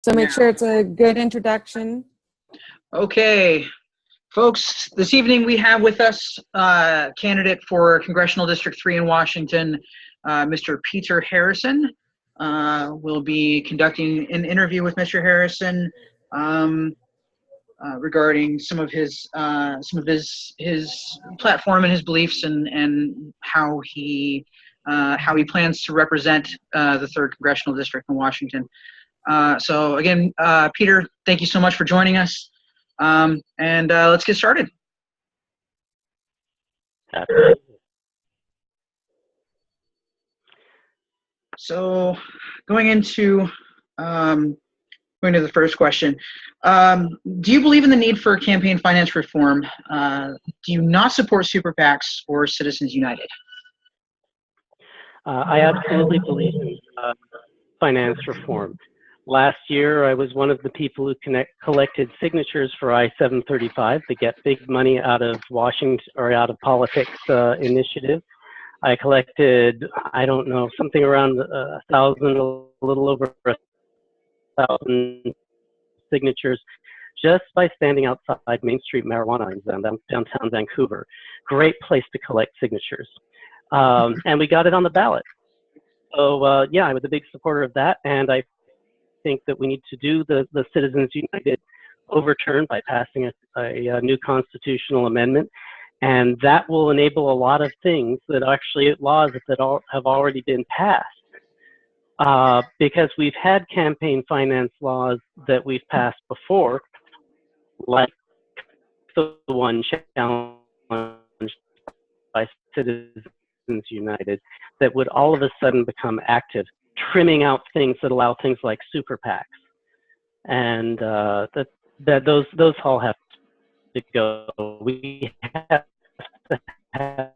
So make sure it's a good introduction. Okay, folks, this evening we have with us candidate for Congressional District 3 in Washington, Mr. Peter Harrison. We'll be conducting an interview with Mr. Harrison regarding some of his platform and his beliefs and how he plans to represent the 3rd Congressional District in Washington. So again, Peter, thank you so much for joining us. And let's get started. So going into the first question, do you believe in the need for campaign finance reform? Do you not support super PACs or Citizens United? I absolutely believe in finance reform. Last year, I was one of the people who collected signatures for I-735, the Get Big Money Out of Washington or Out of Politics initiative. I collected, I don't know, something around 1,000, a little over 1,000 signatures just by standing outside Main Street Marijuana in downtown Vancouver. Great place to collect signatures. And we got it on the ballot. So yeah, I was a big supporter of that, and I think that we need to do the Citizens United overturn by passing a new constitutional amendment, and that will enable a lot of things that actually laws that have already been passed. Because we've had campaign finance laws that we've passed before, like the one challenged by Citizens United, that would all of a sudden become active, trimming out things that allow things like super PACs, and those all have to go. We have to have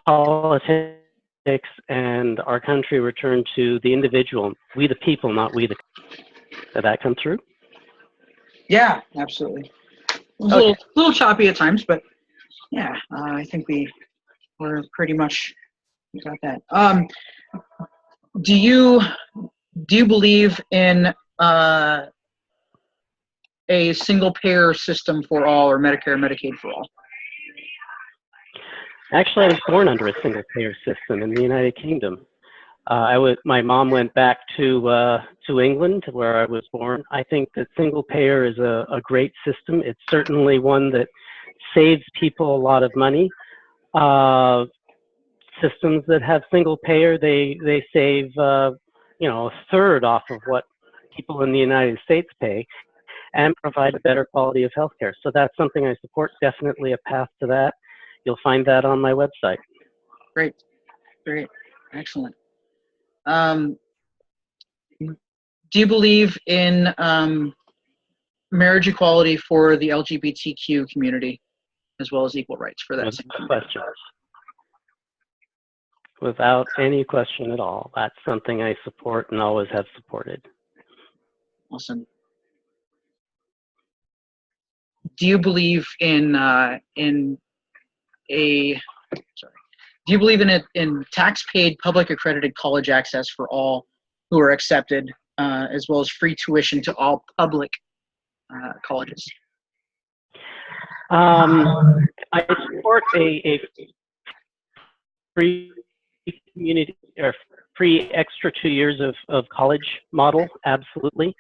politics and our country return to the individual, we the people, not we the. Did that come through? Yeah, absolutely. It was a little choppy at times, but yeah, I think we're pretty much got that. Do you believe in a single payer system for all, or Medicare, Medicaid for all? Actually, I was born under a single payer system in the United Kingdom. My mom went back to England, where I was born. I think that single payer is a great system. It's certainly one that saves people a lot of money. Systems that have single payer, they save you know, a third off of what people in the United States pay, and provide a better quality of healthcare. So that's something I support. Definitely a path to that. You'll find that on my website. Great, excellent. Do you believe in marriage equality for the LGBTQ community, as well as equal rights for that? Without question. Without any question at all. That's something I support and always have supported. Awesome. Do you believe in tax-paid, public accredited college access for all who are accepted, as well as free tuition to all public colleges? I support a free community or free extra 2 years of college model. Absolutely.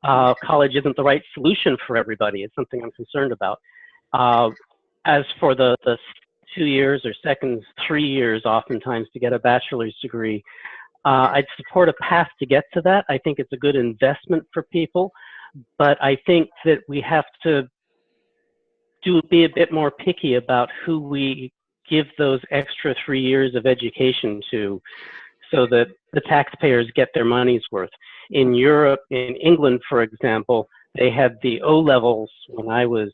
College isn't the right solution for everybody. It's something I'm concerned about. As for the 2 years or second 3 years, oftentimes to get a bachelor's degree, I'd support a path to get to that. I think it's a good investment for people, but I think that we have to be a bit more picky about who we give those extra 3 years of education to, so that the taxpayers get their money's worth. In Europe, in England, for example, they had the O-levels when I was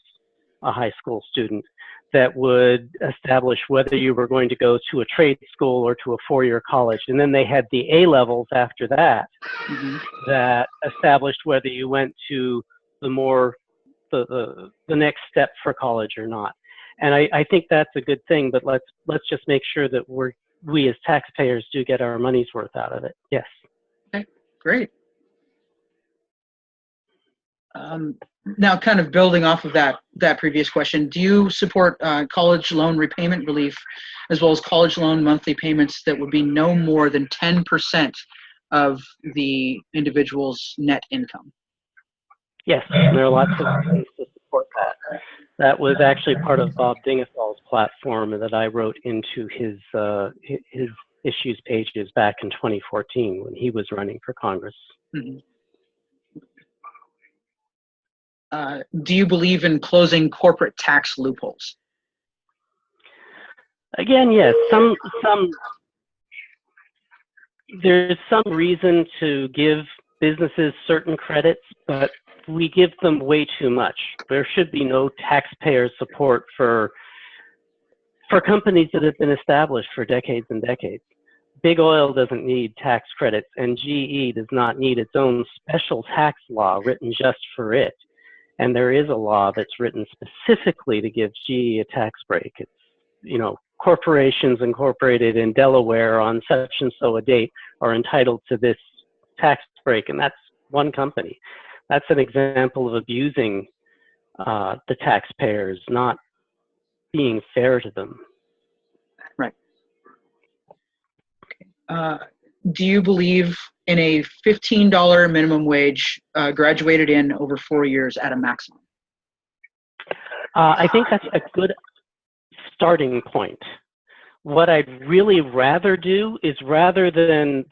a high school student that would establish whether you were going to go to a trade school or to a four-year college. And then they had the A-levels after that, that established whether you went to the next step for college or not. And I think that's a good thing, but let's just make sure that we're we as taxpayers do get our money's worth out of it. Yes. Okay, great. Now, kind of building off of that previous question, do you support college loan repayment relief as well as college loan monthly payments that would be no more than 10% of the individual's net income? Yes, there are lots of ways to support that. That was actually part of Bob Dingethal's platform that I wrote into his issues pages back in 2014 when he was running for Congress. Mm-hmm. Do you believe in closing corporate tax loopholes? Again, yes. There's some reason to give businesses certain credits, but we give them way too much. There should be no taxpayer support for companies that have been established for decades and decades. Big oil doesn't need tax credits, and GE does not need its own special tax law written just for it. And there is a law that's written specifically to give GE a tax break. It's, you know, corporations incorporated in Delaware on such and so a date are entitled to this tax break, and that's one company. That's an example of abusing the taxpayers, not being fair to them. Right. Do you believe in a $15 minimum wage graduated in over 4 years at a maximum? I think that's a good starting point. What I'd really rather do is, rather than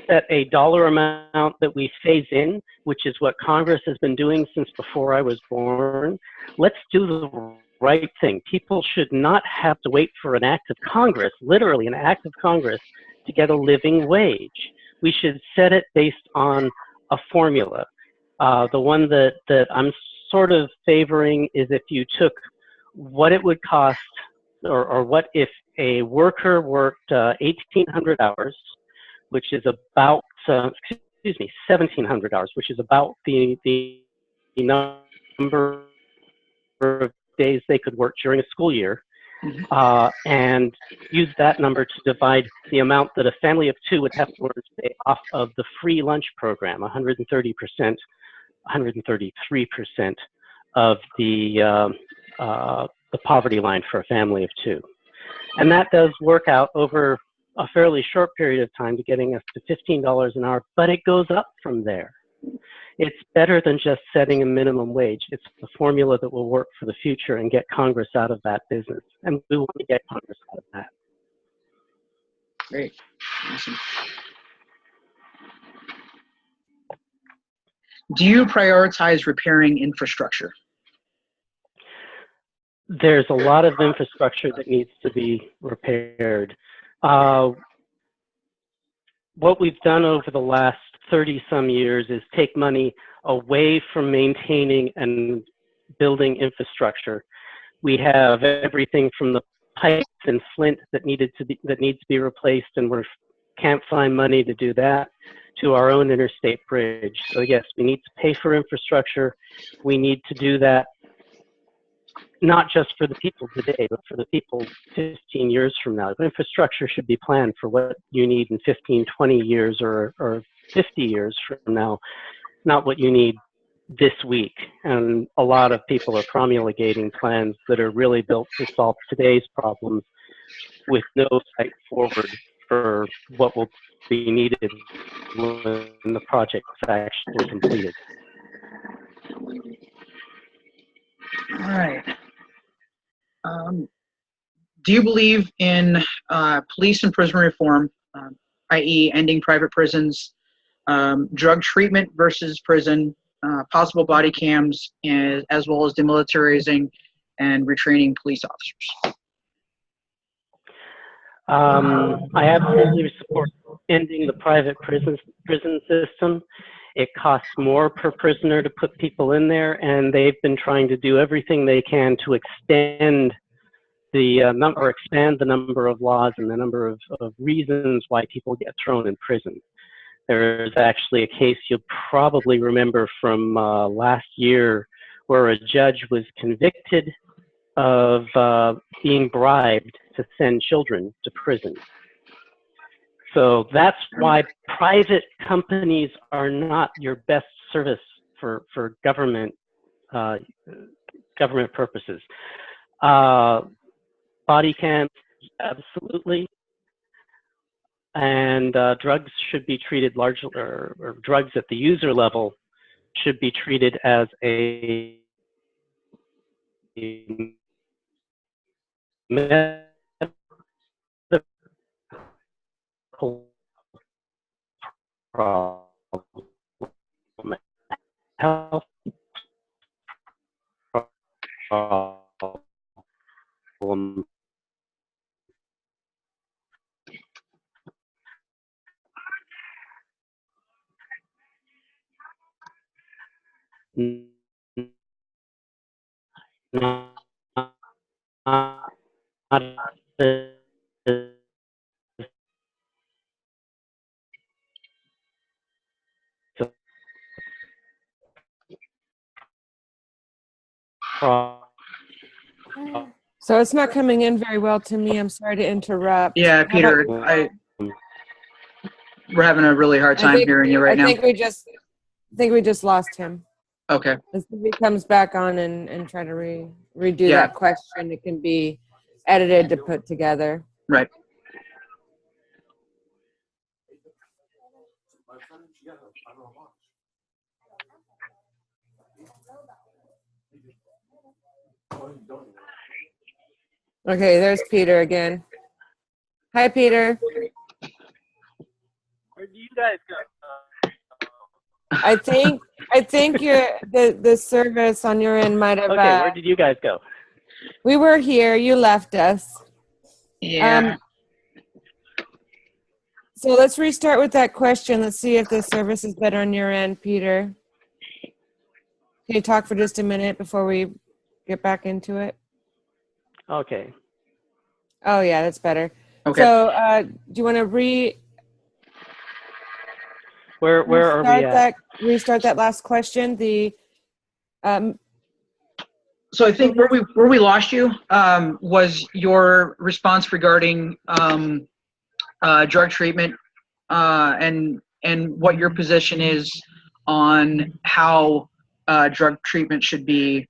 set a dollar amount that we phase in, which is what Congress has been doing since before I was born, let's do the right thing. People should not have to wait for an act of Congress, literally an act of Congress, to get a living wage. We should set it based on a formula. The one that I'm sort of favoring is if you took what it would cost, or what if a worker worked 1,800 hours, which is about, 1,700 hours, which is about the number of days they could work during a school year, and use that number to divide the amount that a family of two would have to earn today off of the free lunch program, 130%, 133% of the poverty line for a family of two. And that does work out over a fairly short period of time to getting us to $15 an hour, but it goes up from there. It's better than just setting a minimum wage. It's the formula that will work for the future and get Congress out of that business. And we want to get Congress out of that. Great. Awesome. Do you prioritize repairing infrastructure? There's a lot of infrastructure that needs to be repaired. What we've done over the last 30-some years is take money away from maintaining and building infrastructure. We have everything from the pipes in Flint that needs to be replaced, and we can't find money to do that, to our own interstate bridge. So yes, we need to pay for infrastructure. We need to do that not just for the people today, but for the people 15 years from now. Infrastructure should be planned for what you need in 15, 20 years or 50 years from now, not what you need this week. And a lot of people are promulgating plans that are really built to solve today's problems with no sight forward for what will be needed when the project is actually completed. All right. Do you believe in police and prison reform, i.e. ending private prisons, drug treatment versus prison, possible body cams, as well as demilitarizing and retraining police officers? I absolutely support ending the private prison system. It costs more per prisoner to put people in there, and they've been trying to do everything they can to extend expand the number of laws and the number of reasons why people get thrown in prison. There is actually a case you'll probably remember from last year where a judge was convicted of being bribed to send children to prison. So that's why private companies are not your best service for government government purposes. Body cams, absolutely. And drugs should be treated largely, or drugs at the user level should be treated as a medical problem, health problem. So it's not coming in very well to me. I'm sorry to interrupt. Yeah, How Peter, about- we're having a really hard time hearing you right now. I think we just lost him. Okay. If he comes back on and try to redo Yeah. that question, it can be edited to put together. Right. Okay, there's Peter again. Hi, Peter. Where do you guys go? I think the service on your end might have. Okay, where did you guys go? We were here. You left us. Yeah. So let's restart with that question. Let's see if the service is better on your end, Peter. Can you talk for just a minute before we get back into it? Okay. Oh yeah, that's better. Okay. So do you want to Where are we at? restart that last question? So I think where we lost you was your response regarding drug treatment and what your position is on how drug treatment should be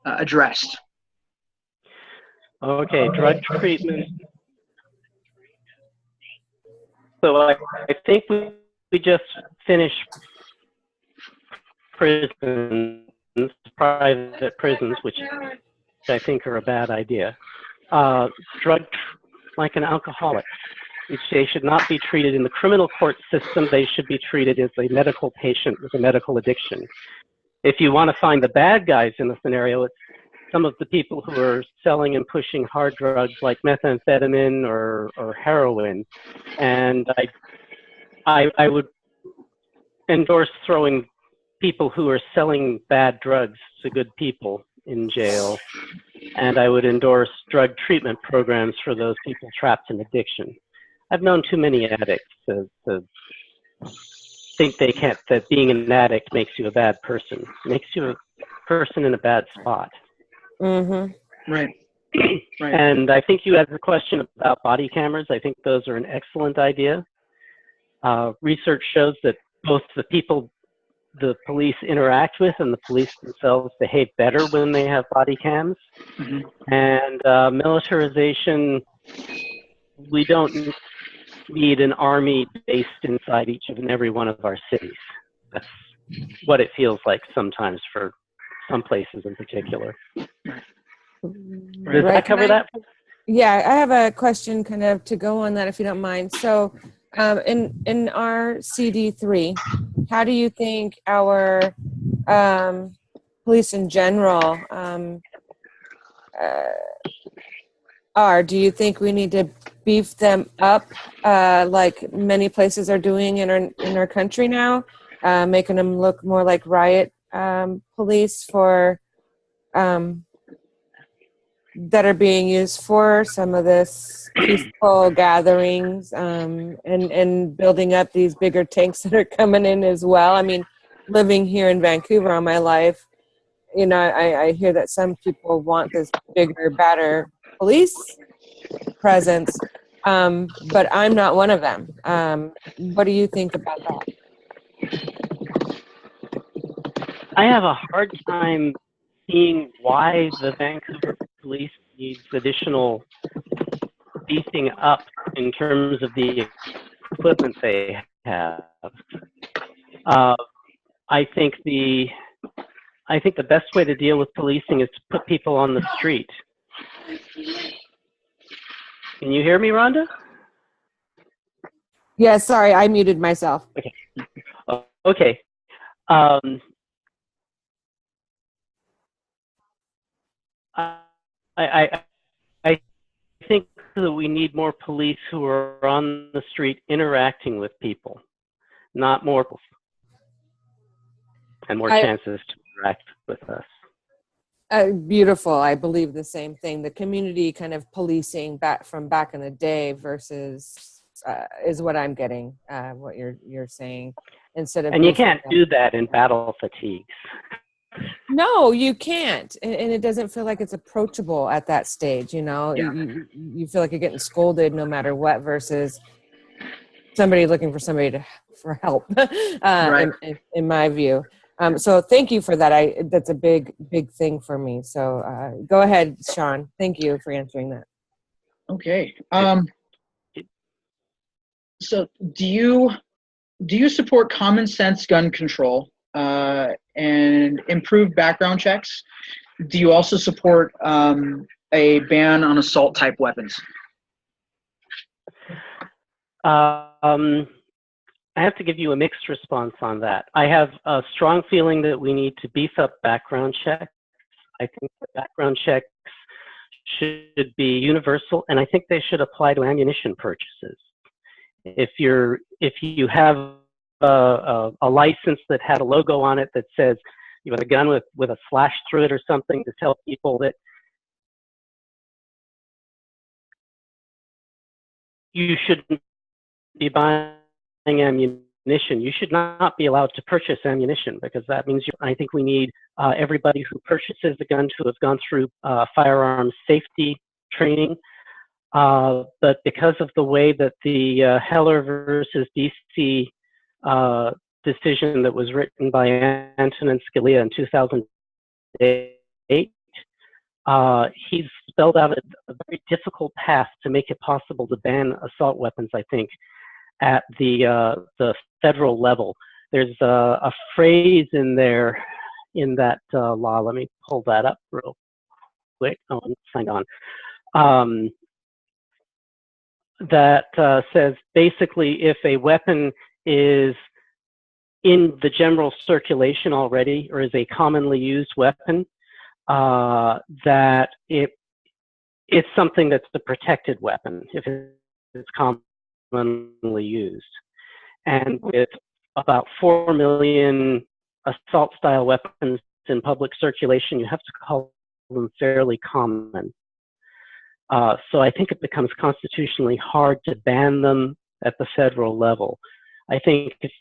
addressed. Okay, drug treatment. So I think we just finished prisons, private prisons, which I think are a bad idea. Like an alcoholic, they should not be treated in the criminal court system. They should be treated as a medical patient with a medical addiction. If you want to find the bad guys in the scenario, it's some of the people who are selling and pushing hard drugs like methamphetamine or heroin. And I would endorse throwing people who are selling bad drugs to good people in jail. And I would endorse drug treatment programs for those people trapped in addiction. I've known too many addicts to think that being an addict makes you a bad person. It makes you a person in a bad spot. Mm-hmm. Right. Right. And I think you had a question about body cameras. I think those are an excellent idea. Research shows that both the people the police interact with and the police themselves behave better when they have body cams. Mm-hmm. And militarization, we don't need an army based inside each and every one of our cities. That's what it feels like sometimes for some places in particular. Does that cover that? Yeah, I have a question kind of to go on that if you don't mind. So in our CD3, how do you think our police in general are? Do you think we need to beef them up like many places are doing in our country now, making them look more like riot police for that are being used for some of this peaceful gatherings and building up these bigger tanks that are coming in as well? I mean, living here in Vancouver all my life, you know, I hear that some people want this bigger, badder police, presence, but I'm not one of them. What do you think about that? I have a hard time seeing why the Vancouver police needs additional beefing up in terms of the equipment they have. I think the best way to deal with policing is to put people on the street. Can you hear me, Rhonda? Yeah, sorry, I muted myself. Okay. Okay. I think that we need more police who are on the street interacting with people, not more and more chances to interact with us. Beautiful. I believe the same thing. The community kind of policing back in the day versus is what I'm getting. What you're saying instead of. And you can't do that in battle fatigues. No, you can't, and it doesn't feel like it's approachable at that stage. You know, Yeah. you feel like you're getting scolded no matter what, versus somebody looking for somebody for help. Right. in my view. So thank you for that. That's a big thing for me. So go ahead, Sean. Thank you for answering that. Okay. So do you support common sense gun control and improved background checks? Do you also support a ban on assault type weapons? I have to give you a mixed response on that. I have a strong feeling that we need to beef up background checks. I think the background checks should be universal, and I think they should apply to ammunition purchases. If you have a license that had a logo on it that says you have a gun with a slash through it or something to tell people that you shouldn't be buying ammunition, you should not be allowed to purchase ammunition, because that means I think we need everybody who purchases a gun to have gone through firearms safety training. But because of the way that the Heller versus DC decision that was written by Antonin Scalia in 2008, he's spelled out a very difficult path to make it possible to ban assault weapons, I think, at the federal level. There's a phrase in there in that law. Let me pull that up real quick. Oh, I'm signed on. That says basically if a weapon is in the general circulation already or is a commonly used weapon, that it's something that's a protected weapon if it's commonly used. And with about 4 million assault style weapons in public circulation, you have to call them fairly common. So I think it becomes constitutionally hard to ban them at the federal level. I think if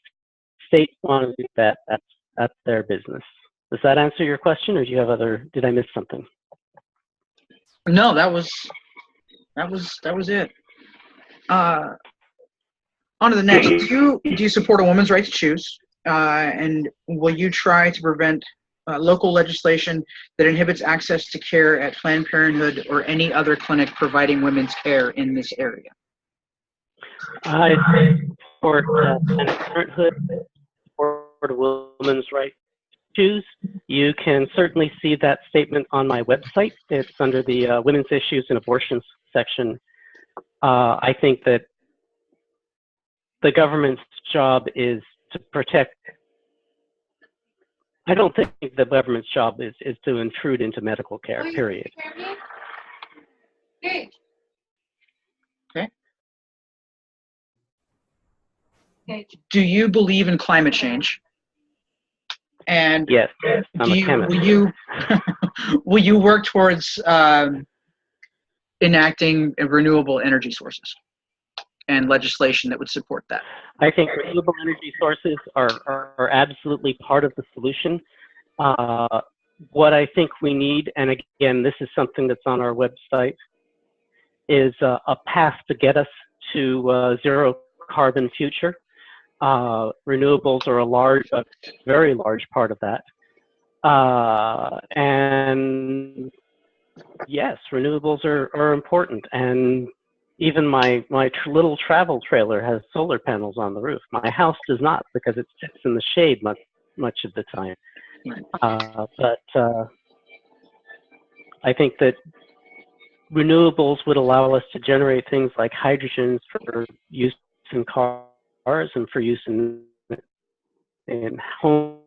states want to do that, that's their business. Does that answer your question, or do you have did I miss something? No, that was it. On to the next. Do you support a woman's right to choose? And will you try to prevent local legislation that inhibits access to care at Planned Parenthood or any other clinic providing women's care in this area? I support Planned Parenthood, support a woman's right to choose. You can certainly see that statement on my website. It's under the Women's Issues and Abortions section. I think that the government's job is to protect. I don't think the government's job is to intrude into medical care, period. Okay. Do you believe in climate change? And yes, I'm a chemist. Will you work towards enacting renewable energy sources and legislation that would support that? I think renewable energy sources are absolutely part of the solution. What I think we need, and again, this is something that's on our website, is a path to get us to zero carbon future. Renewables are a very large part of that. And yes, renewables are important. And even my little travel trailer has solar panels on the roof. My house does not, because it sits in the shade much of the time. But I think that renewables would allow us to generate things like hydrogen for use in cars and for use in home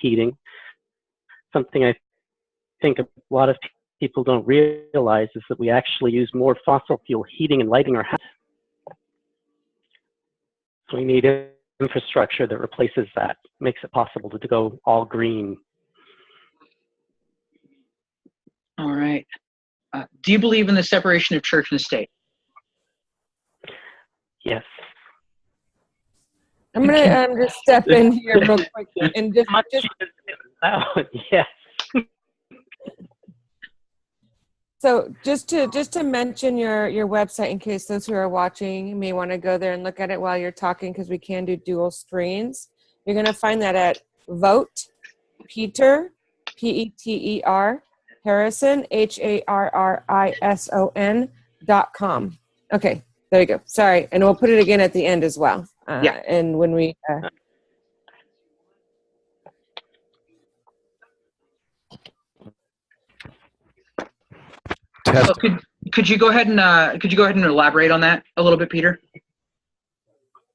heating. Something I think a lot of people don't realize is that we actually use more fossil fuel heating and lighting our house. So we need infrastructure that replaces that, makes it possible to go all green. All right. Do you believe in the separation of church and state? Yes. I'm gonna just step in here real quick and just yes. So just to mention your website in case those who are watching may want to go there and look at it while you're talking, because we can do dual screens. You're going to find that at Vote Peter, Peter, Harrison, HARRISON.com. Okay, there you go. Sorry, and we'll put it again at the end as well. Yeah. And when we So could you go ahead and elaborate on that a little bit, Peter?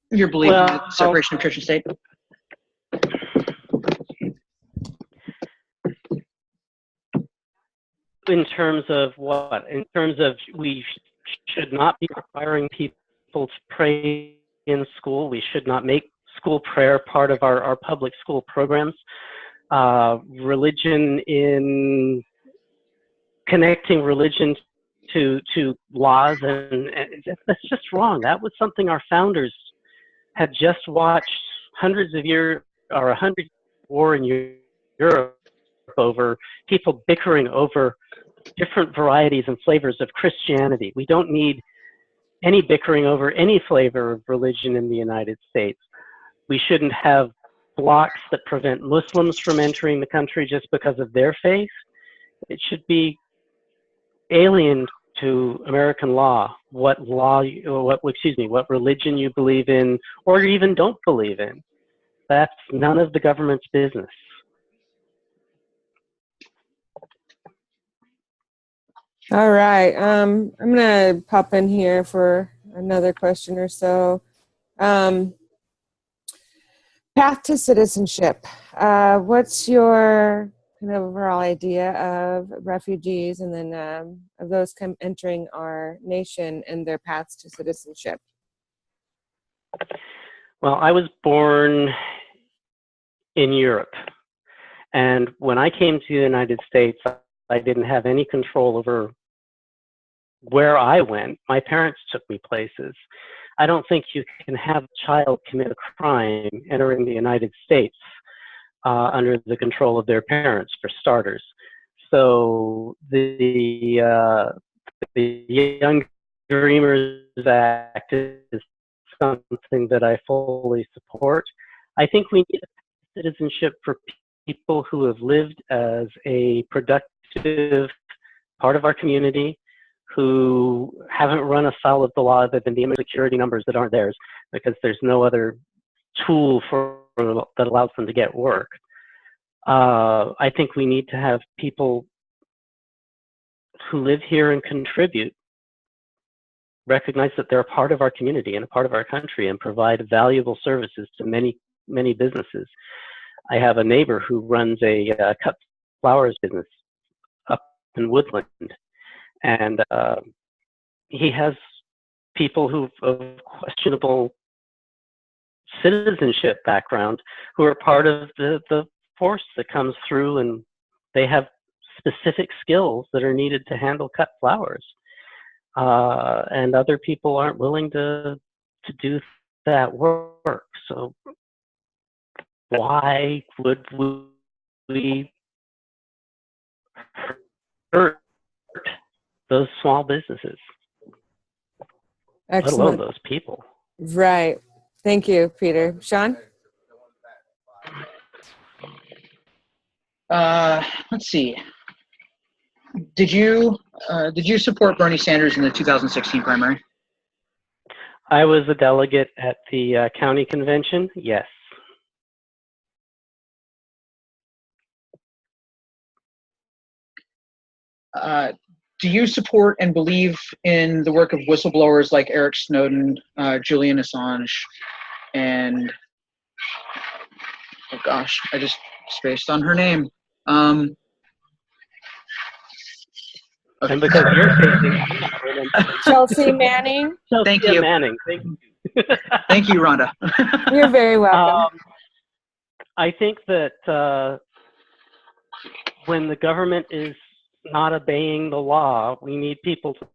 Your belief in the separation of church and state? In terms of what? In terms of we should not be requiring people to pray in school. We should not make school prayer part of our public school programs. Religion in connecting religion to laws, and that's just wrong. That was something our founders had just watched hundreds of years, or 100 war in Europe, over people bickering over different varieties and flavors of Christianity. We don't need any bickering over any flavor of religion in the United States. We shouldn't have blocks that prevent Muslims from entering the country just because of their faith. It should be alien to American law what religion you believe in or even don't believe in. That's none of the government's business. All right. I'm gonna pop in here for another question or so. Path to citizenship. What's your kind of overall idea of refugees and then of those entering our nation and their paths to citizenship? Well, I was born in Europe, and when I came to the United States, I didn't have any control over where I went. My parents took me places. I don't think you can have a child commit a crime entering the United States under the control of their parents, for starters. So the Young Dreamers Act is something that I fully support. I think we need citizenship for people who have lived as a productive part of our community, who haven't run afoul of the law other than the image security numbers that aren't theirs, because there's no other tool that allows them to get work. I think we need to have people who live here and contribute recognize that they're a part of our community and a part of our country and provide valuable services to many, many businesses. I have a neighbor who runs a cut flowers business up in Woodland, and he has people who of questionable citizenship background who are part of the force that comes through, and they have specific skills that are needed to handle cut flowers. And other people aren't willing to do that work. So why would we hurt those small businesses? let alone Excellent. those people. Right. Thank you, Peter. Sean? Let's see. Did you support Bernie Sanders in the 2016 primary? I was a delegate at the county convention. Yes. Do you support and believe in the work of whistleblowers like Eric Snowden, Julian Assange, and oh gosh, I just spaced on her name. And because you're facing, I'm not remembering. Chelsea Manning? Thank Chelsea you. Manning. Thank you. Thank you, Rhonda. You're very welcome. I think that when the government is not obeying the law, we need people to.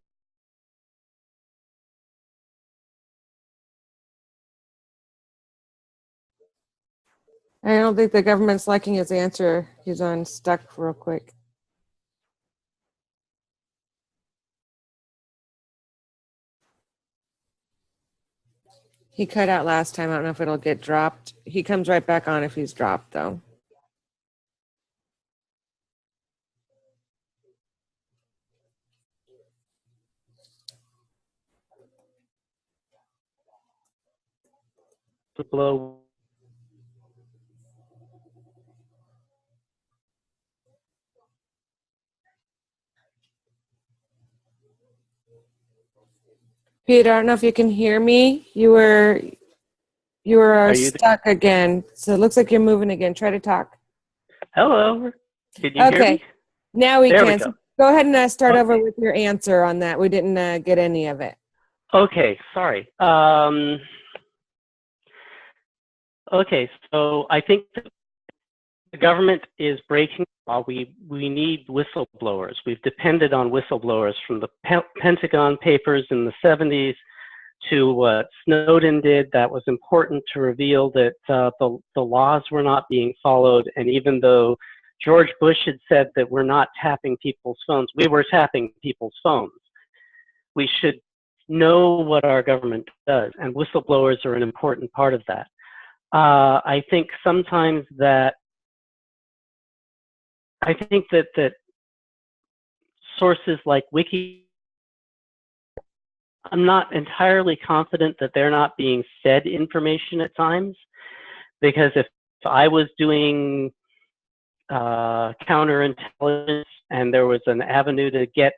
I don't think the government's liking his answer. He's on stuck real quick. He cut out last time. I don't know if it'll get dropped. He comes right back on if he's dropped, though. blow. Peter, I don't know if you can hear me. You were Are you stuck again. So it looks like you're moving again. Try to talk. Hello. Can you hear Okay. me? Now we There can. we go. So go ahead and start Okay. over with your answer on that. We didn't get any of it. Okay, sorry. Okay, so I think the government is breaking the law. We need whistleblowers. We've depended on whistleblowers from the Pentagon Papers in the 70s to what Snowden did. That was important to reveal that the laws were not being followed. And even though George Bush had said that we're not tapping people's phones, we were tapping people's phones. We should know what our government does, and whistleblowers are an important part of that. I think sometimes that sources like Wiki, I'm not entirely confident that they're not being fed information at times, because if I was doing counterintelligence and there was an avenue to get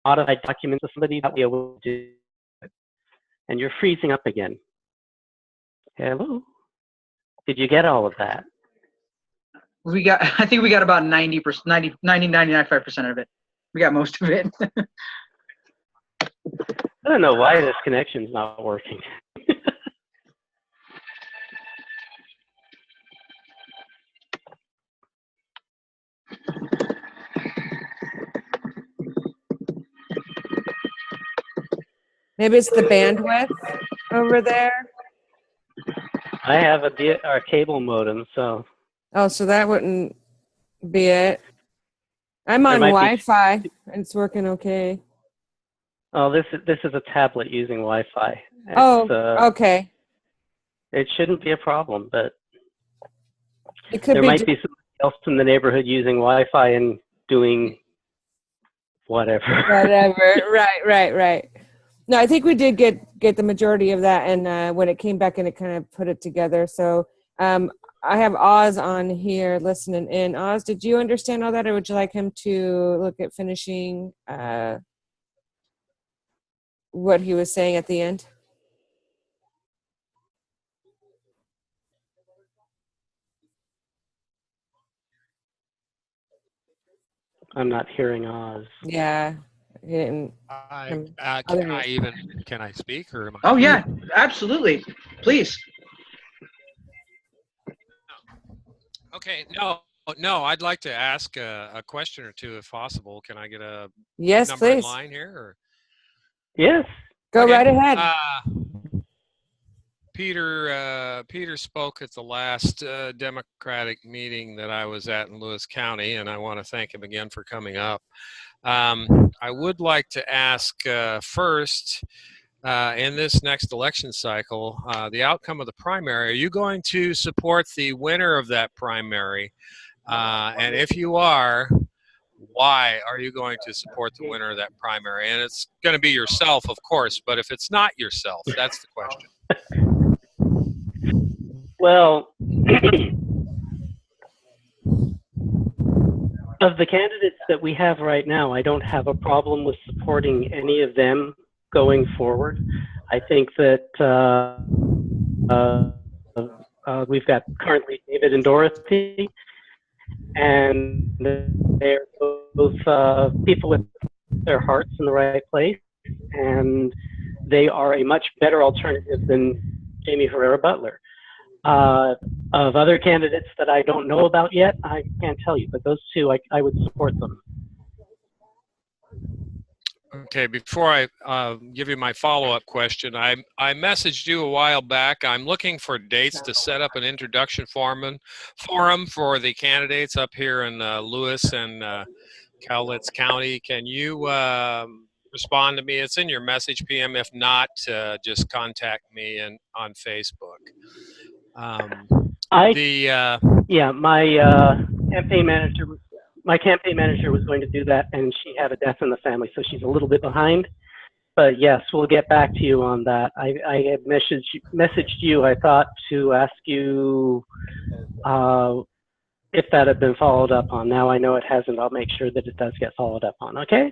modified documents to somebody, that would be a way to do it. And you're freezing up again. Hello? Did you get all of that? I think we got about 90%, 95% of it. We got most of it. I don't know why this connection's not working. Maybe it's the bandwidth over there. I have a cable modem, so. Oh, so that wouldn't be it. I'm There on might be- Wi-Fi and it's working okay. Oh, this is a tablet using Wi-Fi. Okay. It shouldn't be a problem, but It could there be might be somebody else in the neighborhood using Wi-Fi and doing whatever. whatever. Right. No, I think we did get the majority of that, and when it came back in, it kind of put it together. So I have Oz on here listening in. Oz, did you understand all that, or would you like him to look at finishing what he was saying at the end? I'm not hearing Oz. Yeah, he didn't. Can I speak, or am I? Oh yeah, absolutely. Please. Okay. No. I'd like to ask a question or two, if possible. Can I get a Yes, number in please. line here? Or? Yes. Go Okay. right ahead. Peter spoke at the last Democratic meeting that I was at in Lewis County, and I want to thank him again for coming up. I would like to ask first, in this next election cycle, the outcome of the primary, are you going to support the winner of that primary? And if you are, why are you going to support the winner of that primary? And it's going to be yourself, of course, but if it's not yourself, that's the question. Well, of the candidates that we have right now, I don't have a problem with supporting any of them going forward. I think that we've got currently David and Dorothy, and they're both people with their hearts in the right place, and they are a much better alternative than Jamie Herrera Butler. Of other candidates that I don't know about yet, I can't tell you, but those two, I would support them. Okay, before I give you my follow-up question, I messaged you a while back. I'm looking for dates to set up an introduction forum for the candidates up here in Lewis and Cowlitz County. Can you respond to me? It's in your message, PM. If not, just contact me on Facebook. Yeah, my campaign manager was going to do that, and she had a death in the family, so she's a little bit behind. But yes, we'll get back to you on that. I had messaged you, I thought, to ask you if that had been followed up on. Now I know it hasn't. I'll make sure that it does get followed up on, okay?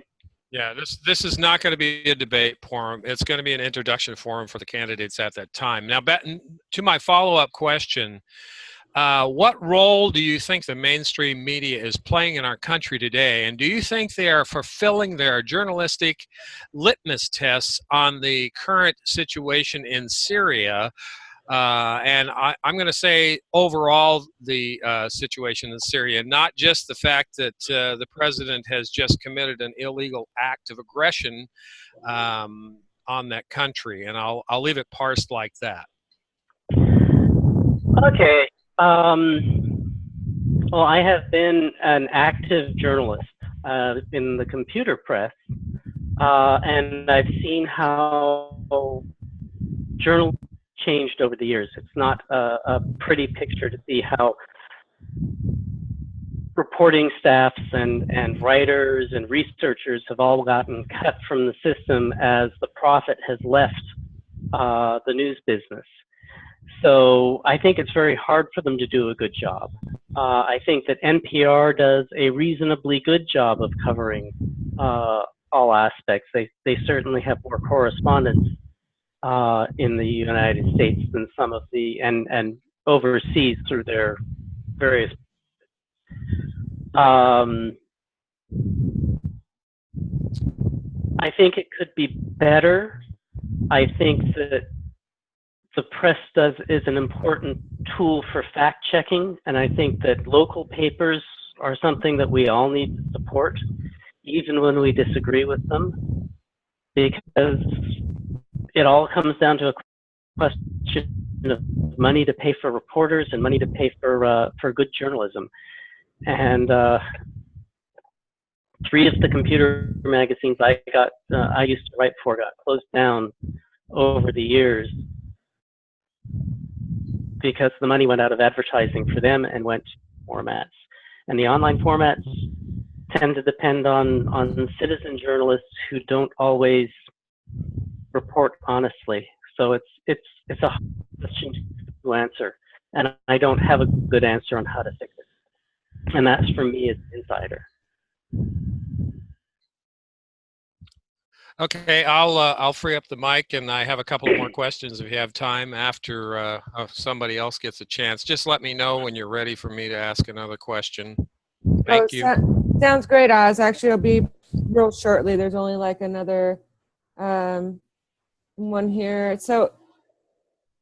Yeah, this is not going to be a debate forum. It's going to be an introduction forum for the candidates at that time. Now, to my follow-up question, what role do you think the mainstream media is playing in our country today? And do you think they are fulfilling their journalistic litmus tests on the current situation in Syria? And I'm going to say overall the situation in Syria, not just the fact that the president has just committed an illegal act of aggression on that country. And I'll leave it parsed like that. Okay. Well, I have been an active journalist in the computer press, and I've seen how journalism changed over the years. It's not a pretty picture to see how reporting staffs and writers and researchers have all gotten cut from the system as the profit has left the news business. So I think it's very hard for them to do a good job. I think that NPR does a reasonably good job of covering all aspects. They certainly have more correspondents in the United States than some of the, and overseas through their various. I think it could be better. I think that the press is an important tool for fact checking, and I think that local papers are something that we all need to support, even when we disagree with them, because it all comes down to a question of money to pay for reporters and money to pay for good journalism. And 3 of the computer magazines I used to write for got closed down over the years because the money went out of advertising for them and went to formats. And the online formats tend to depend on citizen journalists who don't always report honestly. So it's a hard question to answer, and I don't have a good answer on how to fix it. And that's for me as an insider. Okay, I'll free up the mic, and I have a couple of more questions if you have time after somebody else gets a chance. Just let me know when you're ready for me to ask another question. Thank you. Sounds great, Oz. Actually, it'll be real shortly. There's only like another one here. So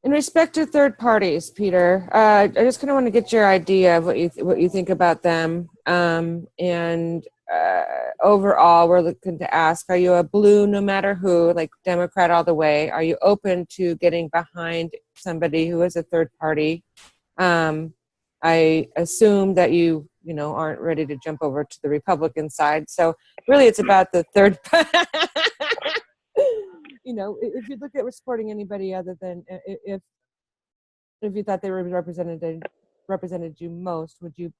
in respect to third parties, Peter, I just kind of want to get your idea of what you think about them. And overall, we're looking to ask, are you a blue no matter who, like Democrat all the way? Are you open to getting behind somebody who is a third party? I assume that you aren't ready to jump over to the Republican side. So really it's about the third. If you look at supporting anybody other than if you thought they represented you most, would you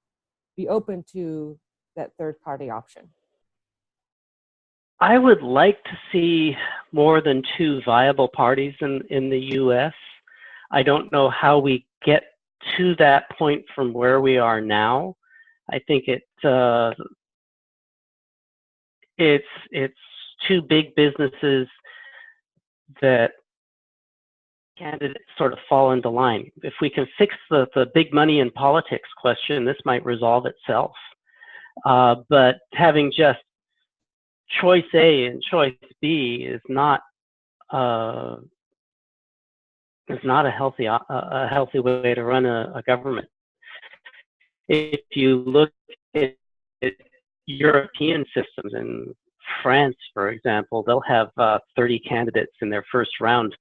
be open to that third party option? I would like to see more than two viable parties in the U.S. I don't know how we get to that point from where we are now. I think it's two big businesses that candidates sort of fall into line. If we can fix the big money in politics question, this might resolve itself. But having just choice A and choice B is not a healthy way to run a government. If you look at European systems, in France, for example, they'll have 30 candidates in their first round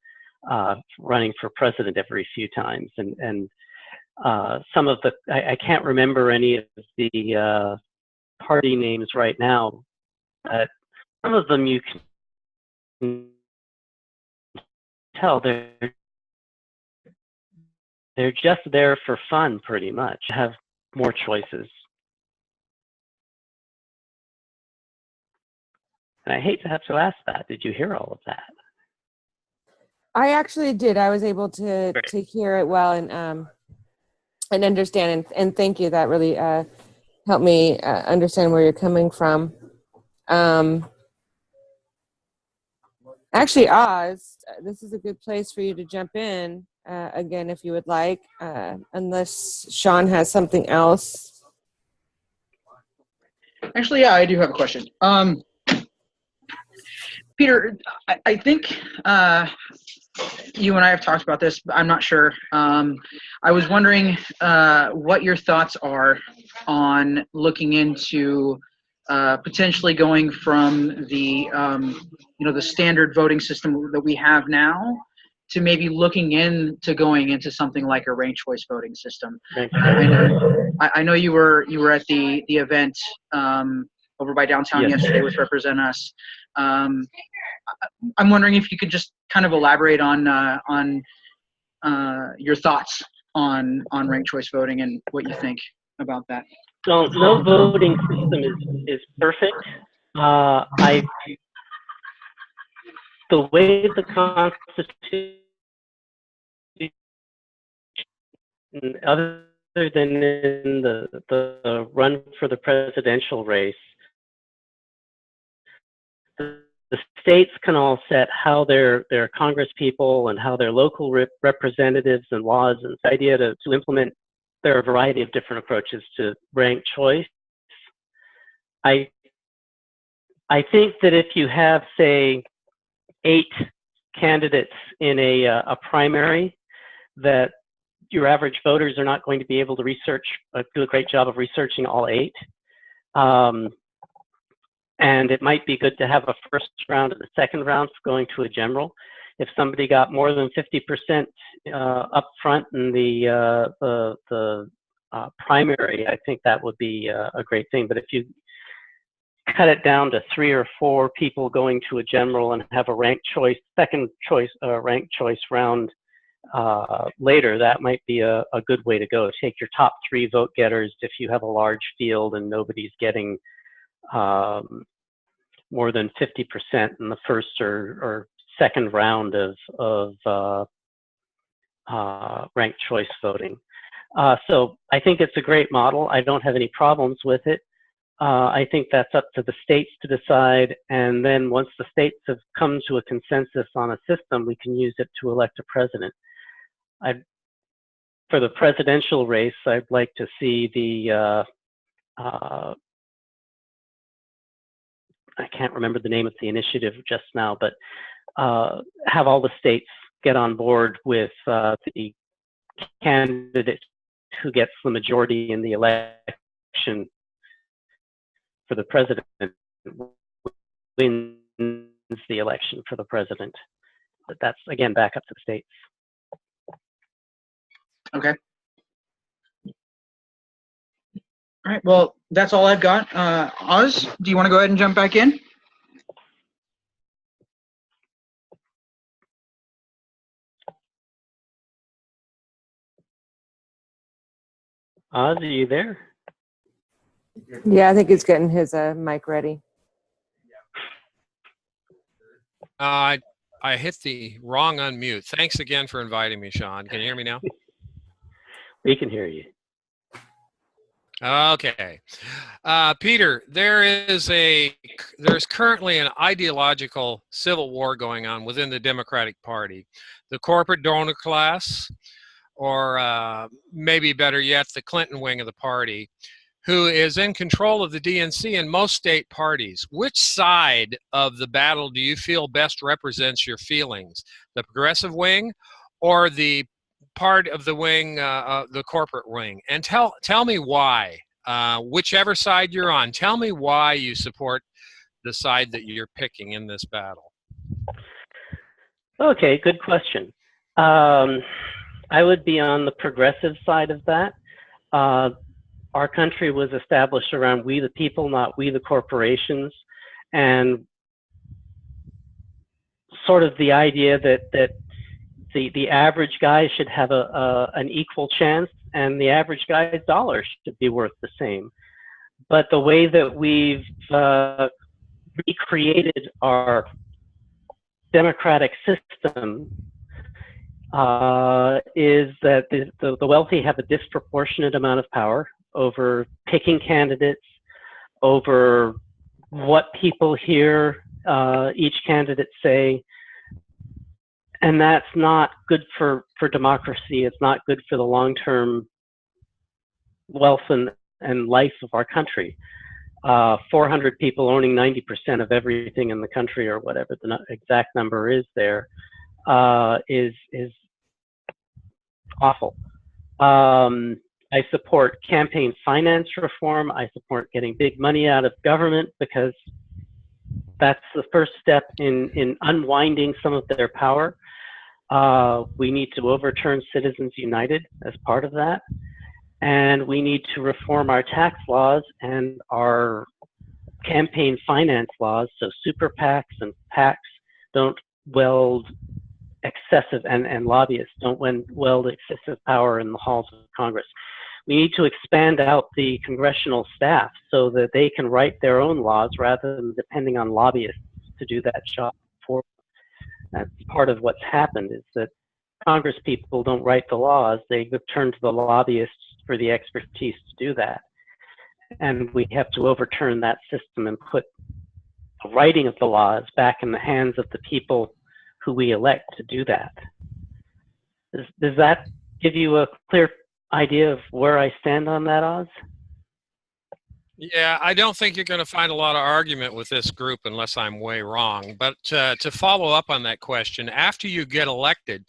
running for president every few times, and some of I can't remember any of the party names right now, but some of them you can tell they're just there for fun, pretty much. Have more choices. And I hate to have to ask that. Did you hear all of that? I actually did. I was able to hear it well and understand. And thank you. That really helped me understand where you're coming from. Actually, Oz, this is a good place for you to jump in again if you would like, unless Sean has something else. Actually, yeah, I do have a question. Peter, I think you and I have talked about this, but I'm not sure. I was wondering what your thoughts are on looking into potentially going from the the standard voting system that we have now to maybe looking into going into something like a ranked choice voting system. I know you were at the event over by downtown yesterday with Represent Us. I'm wondering if you could just kind of elaborate on your thoughts on ranked choice voting and what you think about that. So no voting system is perfect. The way the Constitution, other than in the run for the presidential race, the states can all set how their Congress people and how their local representatives and laws, and the idea to implement. There are a variety of different approaches to ranked choice. I think that if you have, say, 8 candidates in a primary, that your average voters are not going to be able to do a great job of researching all 8. And it might be good to have a first round and a second round going to a general. If somebody got more than 50% up front in the primary, I think that would be a great thing. But if you cut it down to 3 or 4 people going to a general and have a ranked choice, second choice, ranked choice round later, that might be a good way to go. Take your top 3 vote getters if you have a large field and nobody's getting more than 50% in the first or second round of ranked choice voting. So I think it's a great model. I don't have any problems with it. I think that's up to the states to decide, and then once the states have come to a consensus on a system, we can use it to elect a president. For the presidential race, I'd like to see the I can't remember the name of the initiative just now, but have all the states get on board with the candidate who gets the majority in the election for for the president wins the election for the president. But that's, again, back up to the states. Okay. All right, well, that's all I've got. Oz, do you want to go ahead and jump back in? Oz, are you there? Yeah, I think he's getting his mic ready. I hit the wrong unmute. Thanks again for inviting me, Sean. Can you hear me now? We can hear you. Okay. Peter, there's currently an ideological civil war going on within the Democratic Party. The corporate donor class, or maybe better yet, the Clinton wing of the party, who is in control of the DNC and most state parties. Which side of the battle do you feel best represents your feelings? The progressive wing or the part of the wing, the corporate wing? And tell me why. Whichever side you're on, tell me why you support the side that you're picking in this battle. Okay, good question. I would be on the progressive side of that. Our country was established around we the people, not we the corporations, and sort of the idea that the average guy should have an equal chance, and the average guy's dollar should be worth the same. But the way that we've recreated our democratic system is that the wealthy have a disproportionate amount of power over picking candidates, over what people hear each candidate say. And that's not good for democracy. It's not good for the long-term wealth and life of our country. 400 people owning 90% of everything in the country, or whatever the exact number is there, is awful. I support campaign finance reform. I support getting big money out of government, because that's the first step in unwinding some of their power. We need to overturn Citizens United as part of that. And we need to reform our tax laws and our campaign finance laws so super PACs and PACs don't weld excessive, and lobbyists don't weld excessive power in the halls of Congress. We need to expand out the congressional staff so that they can write their own laws rather than depending on lobbyists to do that job for them. That's part of what's happened, is that Congress people don't write the laws. They turn to the lobbyists for the expertise to do that. And we have to overturn that system and put the writing of the laws back in the hands of the people who we elect to do that. Does that give you a clear idea of where I stand on that, Oz? Yeah, I don't think you're going to find a lot of argument with this group unless I'm way wrong. But to follow up on that question, after you get elected,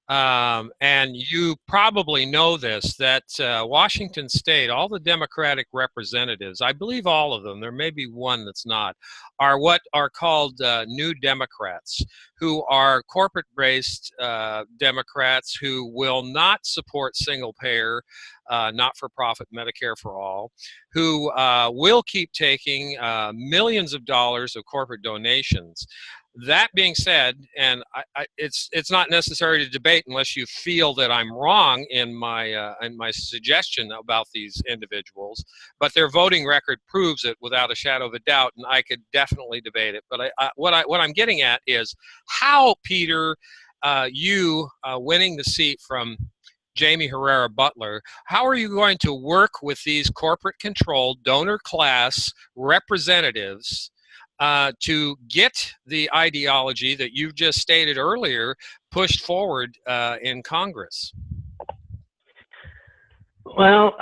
and you probably know this, that Washington State, all the Democratic representatives, I believe all of them, there may be one that's not, are what are called New Democrats, who are corporate-based Democrats who will not support single-payer, not-for-profit Medicare for all, who will keep taking millions of dollars of corporate donations. That being said, and it's not necessary to debate unless you feel that I'm wrong in my suggestion about these individuals, but their voting record proves it without a shadow of a doubt, and I could definitely debate it. But what I'm getting at is how, Peter, you winning the seat from Jamie Herrera Butler, how are you going to work with these corporate-controlled donor class representatives to get the ideology that you just stated earlier pushed forward in Congress? Well,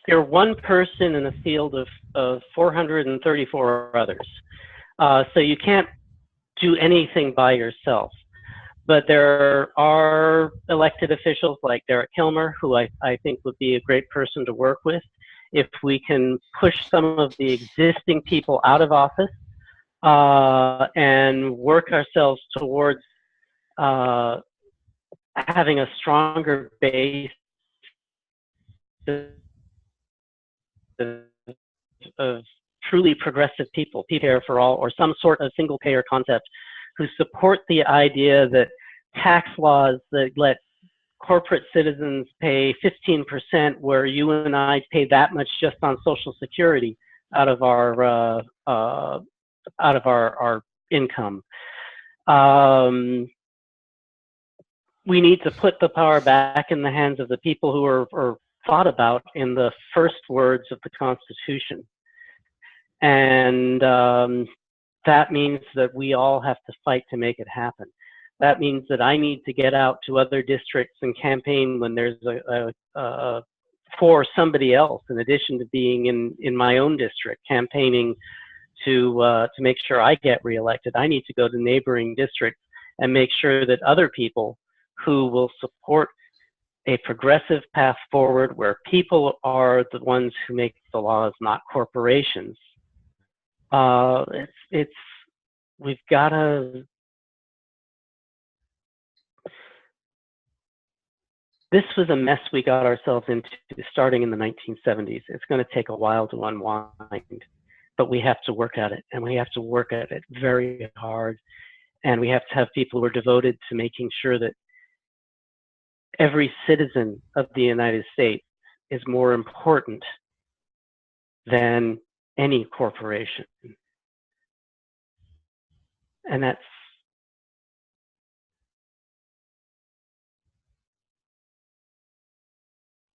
you're one person in a field of 434 others. So you can't do anything by yourself. But there are elected officials like Derek Kilmer, who I think would be a great person to work with. if we can push some of the existing people out of office and work ourselves towards having a stronger base of truly progressive people, people for all, or some sort of single payer concept, who support the idea that tax laws that let corporate citizens pay 15%, where you and I pay that much just on Social Security out of our income. We need to put the power back in the hands of the people who are thought about in the first words of the Constitution. And that means that we all have to fight to make it happen. That means that I need to get out to other districts and campaign when there's for somebody else, in addition to being in my own district, campaigning to make sure I get reelected. I need to go to neighboring districts and make sure that other people who will support a progressive path forward, where people are the ones who make the laws, not corporations. We've got to. This was a mess we got ourselves into starting in the 1970s. It's going to take a while to unwind, but we have to work at it, and we have to work at it very hard. And we have to have people who are devoted to making sure that every citizen of the United States is more important than any corporation. And that's.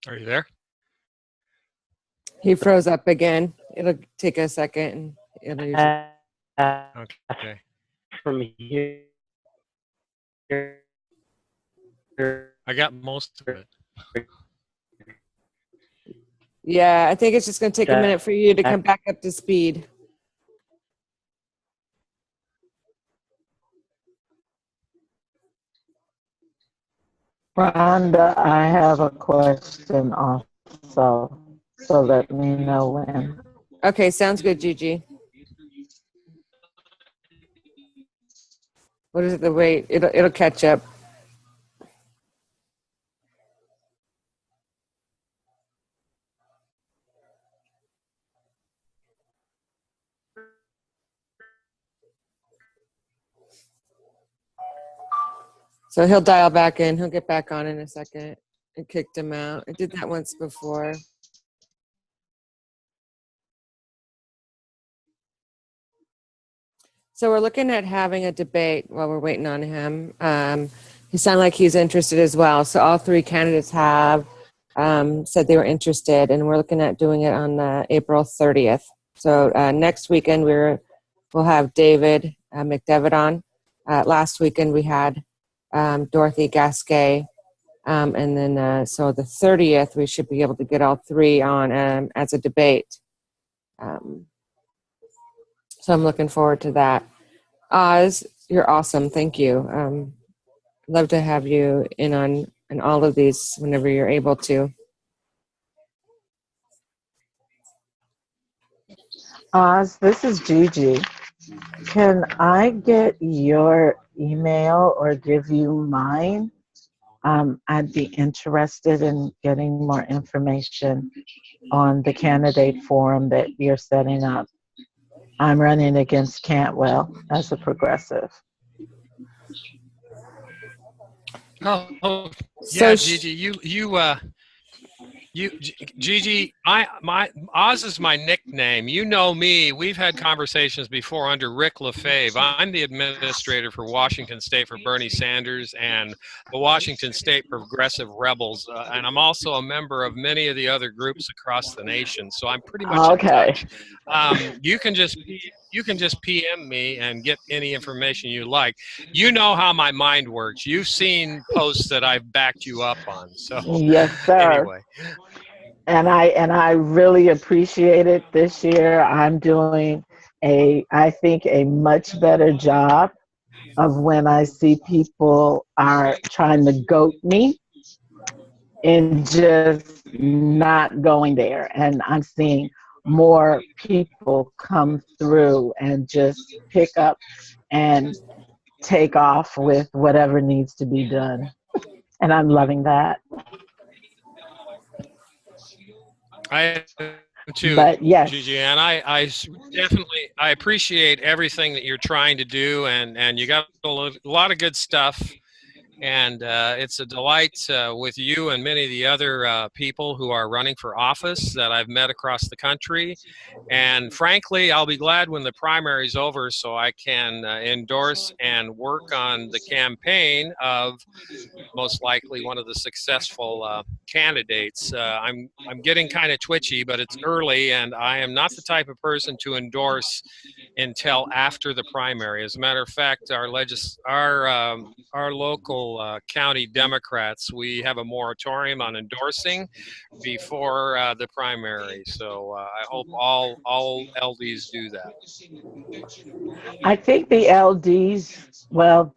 Are you there? He froze up again. It'll take a second. It'll usually... Okay. From here. I got most of it. Yeah, I think it's just going to take a minute for you to come back up to speed. Rhonda, I have a question also, so let me know when. Okay, sounds good, Gigi. What is it? The wait? It'll catch up. So he'll dial back in. He'll get back on in a second. I kicked him out. I did that once before. So we're looking at having a debate while we're waiting on him. He sounded like he's interested as well. So all three candidates have said they were interested, and we're looking at doing it on April 30th. So next weekend we'll have David McDevitt on. Last weekend we had Dorothy Gasquet. And then so the 30th we should be able to get all three on as a debate. So I'm looking forward to that. Oz, you're awesome. Thank you. Love to have you in on all of these whenever you're able to. Oz, this is Gigi. Can I get your email or give you mine? I'd be interested in getting more information on the candidate forum that you're setting up. I'm running against Cantwell as a progressive. Oh yeah, Gigi, Gigi, Oz is my nickname. You know me. We've had conversations before under Rick LaFave. I'm the administrator for Washington State for Bernie Sanders and the Washington State Progressive Rebels, and I'm also a member of many of the other groups across the nation. So I'm pretty much in touch. You can just PM me and get any information you like. You know how my mind works. You've seen posts that I've backed you up on. So yes, sir. Anyway. And I really appreciate it this year. I'm doing I think a much better job of when I see people are trying to goat me. in just not going there. And I'm seeing more people come through and just pick up and take off with whatever needs to be done. And I'm loving that. I am too, But yes, Gigi, and definitely I appreciate everything that you're trying to do, and you got a lot of good stuff. And it's a delight with you and many of the other people who are running for office that I've met across the country. And frankly, I'll be glad when the primary is over so I can endorse and work on the campaign of most likely one of the successful candidates. I'm getting kind of twitchy, but it's early, and I am not the type of person to endorse until after the primary. As a matter of fact, our local county Democrats, we have a moratorium on endorsing before the primary. So I hope all LDs do that. I think the LDs, well,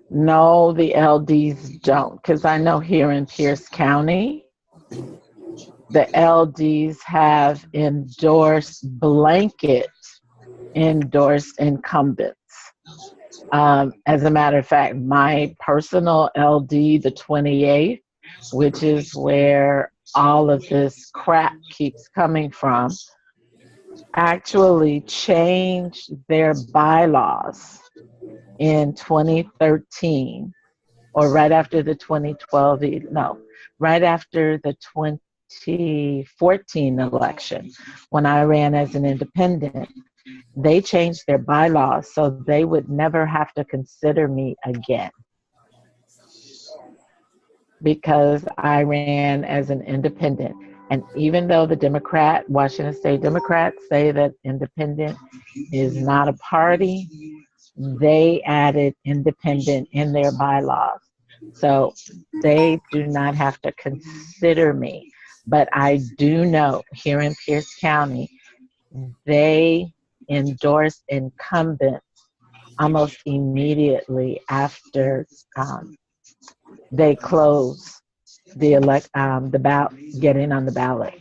no, the LDs don't, because I know here in Pierce County, the LDs have endorsed incumbents. As a matter of fact, my personal LD, the 28th, which is where all of this crap keeps coming from, actually changed their bylaws in 2013, or right after the 2012, right after the 2014 election, when I ran as an independent. They changed their bylaws so they would never have to consider me again, because I ran as an independent. And even though the Washington State Democrats say that independent is not a party, they added independent in their bylaws. So they do not have to consider me. But I do know here in Pierce County, they endorse incumbents almost immediately after they close the getting on the ballot.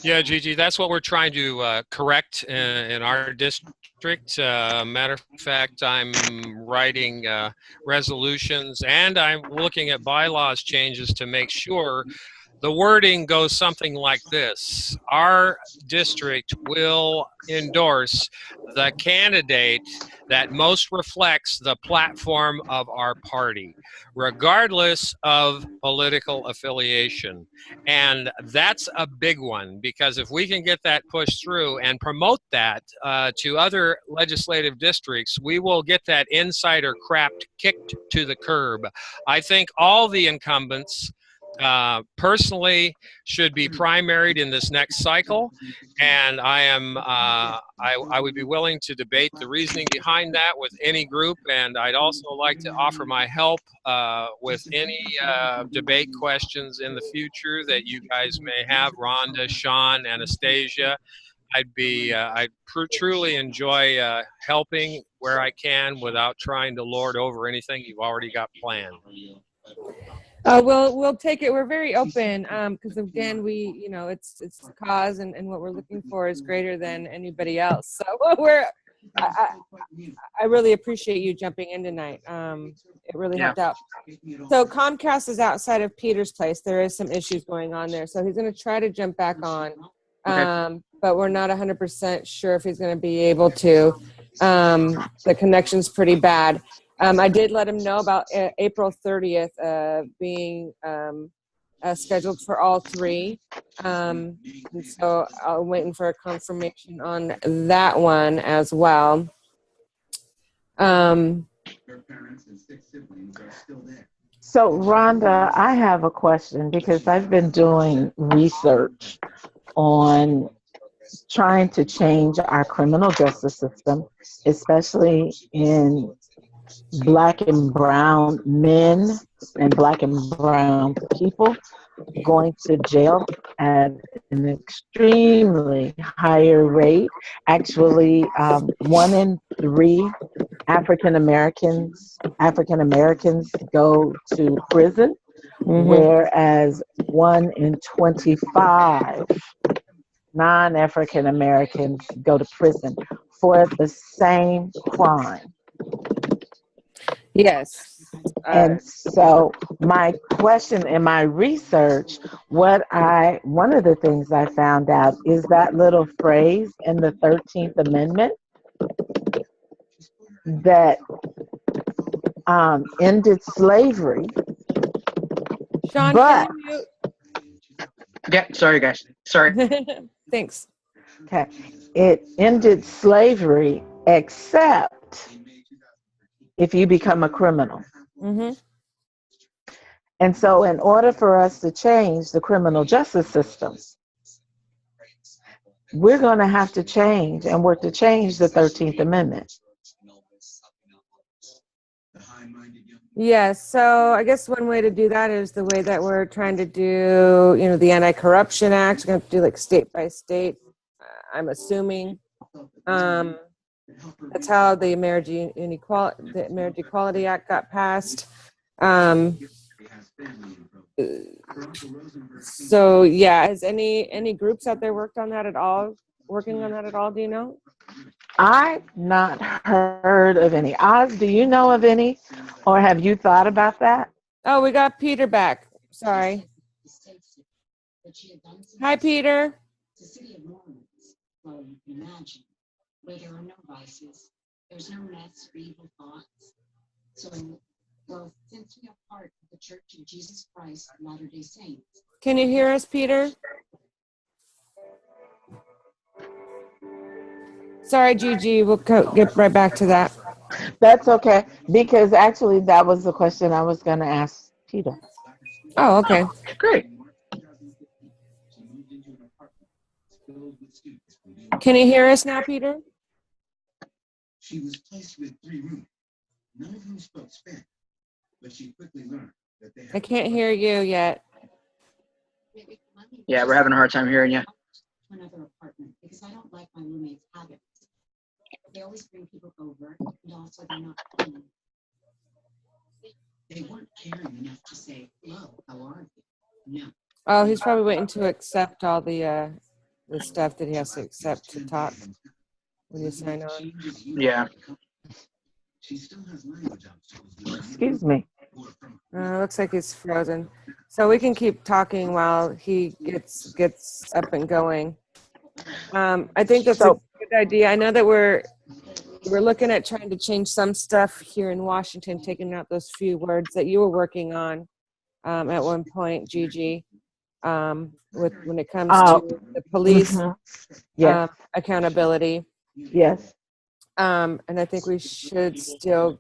Yeah, Gigi, that's what we're trying to correct in our district. Matter of fact, I'm writing resolutions and I'm looking at bylaws changes to make sure the wording goes something like this. Our district will endorse the candidate that most reflects the platform of our party, regardless of political affiliation. And that's a big one, because if we can get that pushed through and promote that to other legislative districts, we will get that insider crap kicked to the curb. I think all the incumbents personally should be primaried in this next cycle, and I would be willing to debate the reasoning behind that with any group, and I'd also like to offer my help with any debate questions in the future that you guys may have. Rhonda, Sean, Anastasia, I'd truly enjoy helping where I can without trying to lord over anything you've already got planned. We'll take it. We're very open because again, it's the cause and what we're looking for is greater than anybody else. So I really appreciate you jumping in tonight. It really helped out. So Comcast is outside of Peter's place. There is some issues going on there, so he's going to try to jump back on, but we're not 100% sure if he's going to be able to. The connection's pretty bad. I did let him know about April 30th being scheduled for all three. And so I'm waiting for a confirmation on that one as well. So Rhonda, I have a question because I've been doing research on trying to change our criminal justice system, especially in Black and brown men and Black and brown people, going to jail at an extremely higher rate. Actually, 1 in 3 African Americans go to prison, whereas 1 in 25 non-African Americans go to prison for the same crime. Yes. And so my question in my research, one of the things I found out is that little phrase in the 13th Amendment that ended slavery, Sean, but can you Yeah, sorry guys. Sorry. mute? Thanks. okay, it ended slavery except if you become a criminal. Mm-hmm. And so in order for us to change the criminal justice system, we're going to have to change and work to change the 13th Amendment. Yes, so I guess one way to do that is the way that we're trying to do, the Anti-Corruption Act. We're going to do like state by state, I'm assuming. That's how the Marriage Equality Act got passed. So yeah, has any groups out there working on that at all? Do you know? I've not heard of any. Oz, do you know of any? Or have you thought about that? Oh, we got Peter back. Sorry. Hi, Peter. Where there are no vices, there's no mess or evil thoughts. So, since we are part of the Church of Jesus Christ of Latter-day Saints. Can you hear us, Peter? Sorry, Gigi, we'll get right back to that. That's okay, because actually that was the question I was going to ask Peter. Oh, okay. Great. Can you hear us now, Peter? She was placed with 3 roommates, none of whom spoke Spanish, but she quickly learned that they had. I can't hear you yet. Yeah, we're having a hard time hearing you. To another apartment because I don't like my roommate's habits. They always bring people over, and also they're not clean. They weren't caring enough to say, "Hello, how are you?" No. Oh, he's probably waiting to accept all the stuff that he has to accept to talk when you sign on. Yeah. Excuse me. Looks like he's frozen. So we can keep talking while he gets up and going. I think that's a good idea. I know that we're looking at trying to change some stuff here in Washington, taking out those few words that you were working on at one point, Gigi, with when it comes to the police Yes. accountability. Yes. And I think we should still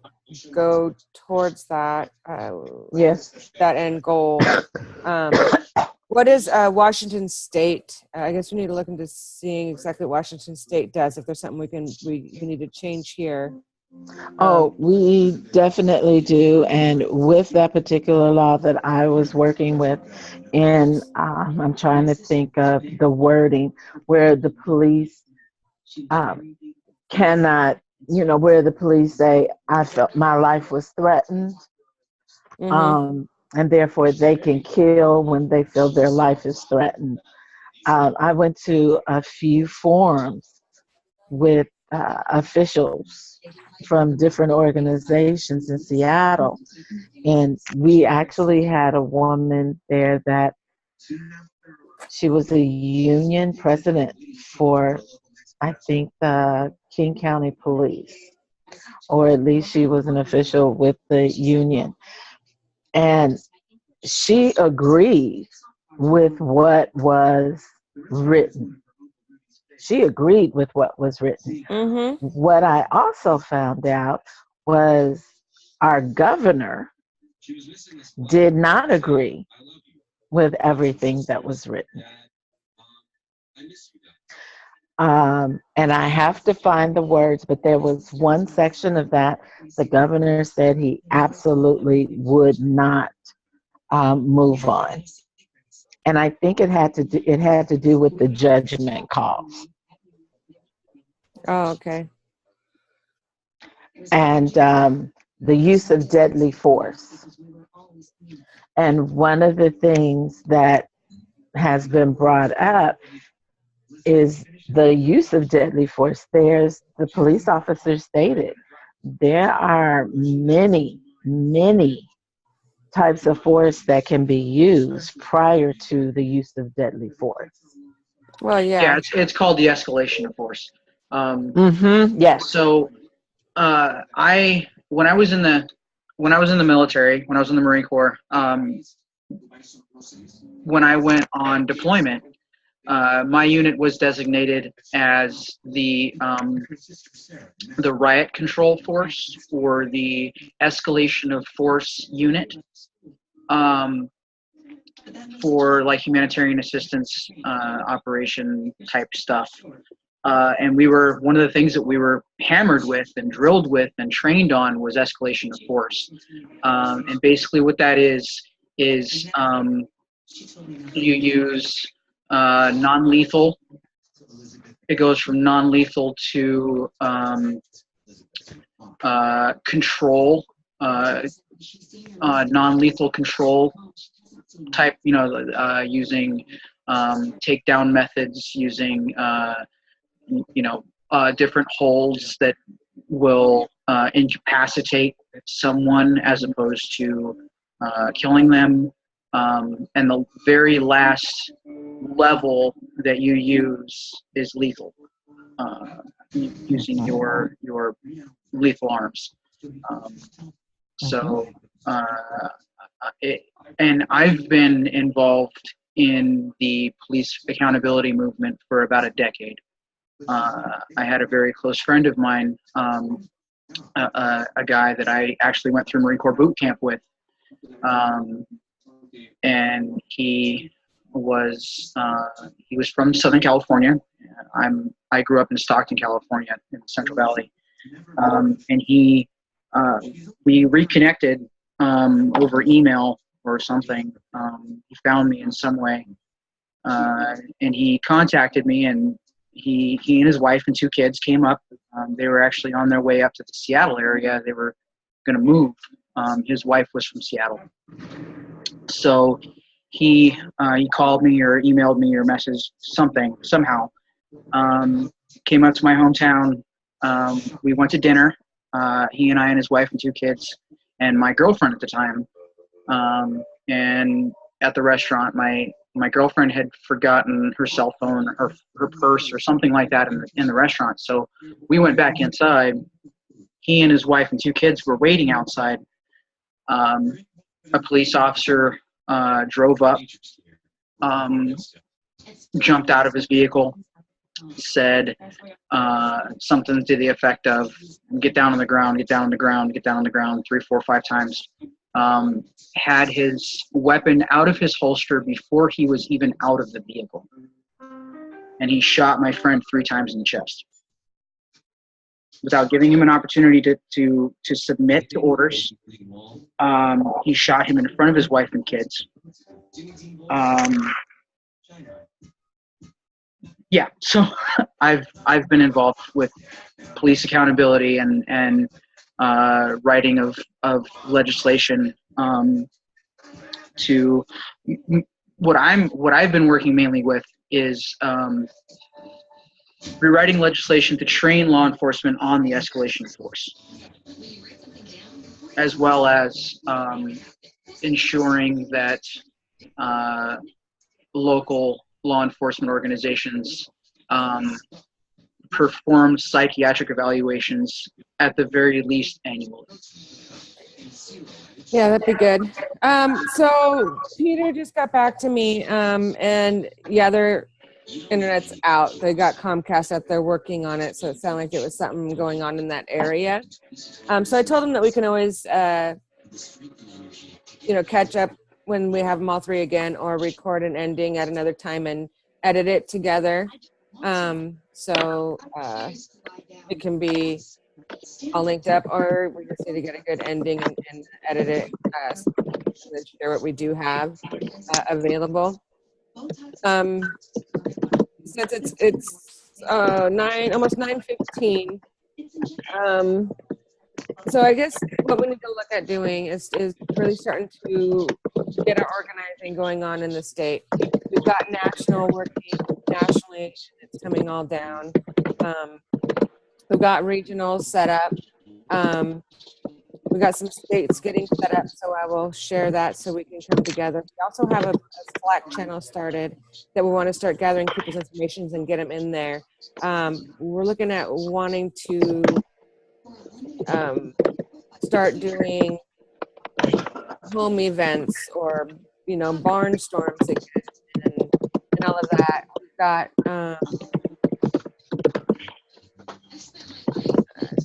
go towards that. Yes. That end goal. What is Washington State? I guess we need to look into seeing exactly what Washington State does. If there's something we need to change here. We definitely do. And with that particular law that I was working with, and I'm trying to think of the wording where the police cannot, where the police say, I felt my life was threatened. And therefore they can kill when they feel their life is threatened. I went to a few forums with officials from different organizations in Seattle, and we actually had a woman there that she was a union president for, I think, the King County Police, or at least she was an official with the union. And she agreed with what was written. She agreed with what was written. What I also found out was our governor did not agree with everything that was written. And I have to find the words, but there was one section of that the governor said he absolutely would not move on. and I think it had to do with the judgment calls Oh, okay. and the use of deadly force. And one of the things that has been brought up is the use of deadly force. The police officer stated there are many, many types of force that can be used prior to the use of deadly force. Well, Yeah, yeah. it's called the escalation of force. Yes. So I when I was in the military, when I was in the Marine Corps, when I went on deployment, my unit was designated as the riot control force or the escalation of force unit, for like humanitarian assistance operation type stuff. And one of the things that we were hammered with and drilled with and trained on was escalation of force. And basically what that is you use non-lethal. It goes from non-lethal to control, non-lethal control type, using takedown methods, using different holds that will incapacitate someone as opposed to killing them. And the very last level that you use is lethal, using your lethal arms. So, and I've been involved in the police accountability movement for about a decade. I had a very close friend of mine, a guy that I actually went through Marine Corps boot camp with, and he was from Southern California. I grew up in Stockton, California, in the Central Valley, and we reconnected over email or something. He found me in some way, and he contacted me, and he and his wife and 2 kids came up. They were actually on their way up to the Seattle area. They were going to move. His wife was from Seattle. So he called me or emailed me or messaged somehow. Came up to my hometown. We went to dinner. He and I and his wife and 2 kids and my girlfriend at the time. And at the restaurant, my girlfriend had forgotten her cell phone or her purse or something like that in the restaurant. So we went back inside. He and his wife and 2 kids were waiting outside. A police officer drove up, jumped out of his vehicle, said something to the effect of, "Get down on the ground, get down on the ground, get down on the ground," 3, 4, 5 times. Had his weapon out of his holster before he was even out of the vehicle. And he shot my friend 3 times in the chest without giving him an opportunity to submit to orders. He shot him in front of his wife and kids. Yeah, so I've been involved with police accountability and writing of legislation to what I've been working mainly with is rewriting legislation to train law enforcement on the escalation of force, as well as ensuring that local law enforcement organizations perform psychiatric evaluations at the very least annually. Yeah, that'd be good. So Peter just got back to me, and yeah, their internet's out. They got Comcast out there working on it, so it sounded like it was something going on in that area. So I told him that we can always, catch up when we have them all 3 again, or record an ending at another time and edit it together. So it can be all linked up, or we just need to get a good ending and edit it, and share what we do have available. Since it's almost 9:15. So I guess what we need to look at doing is really starting to get our organizing going on in the state. We've got national working nationally, and it's coming all down. We've got regionals set up. We got some states getting set up, so I will share that so we can come together. We also have a Slack channel started that we want to start gathering people's information and get them in there. We're looking at wanting to start doing home events or barn storms again and all of that. We've got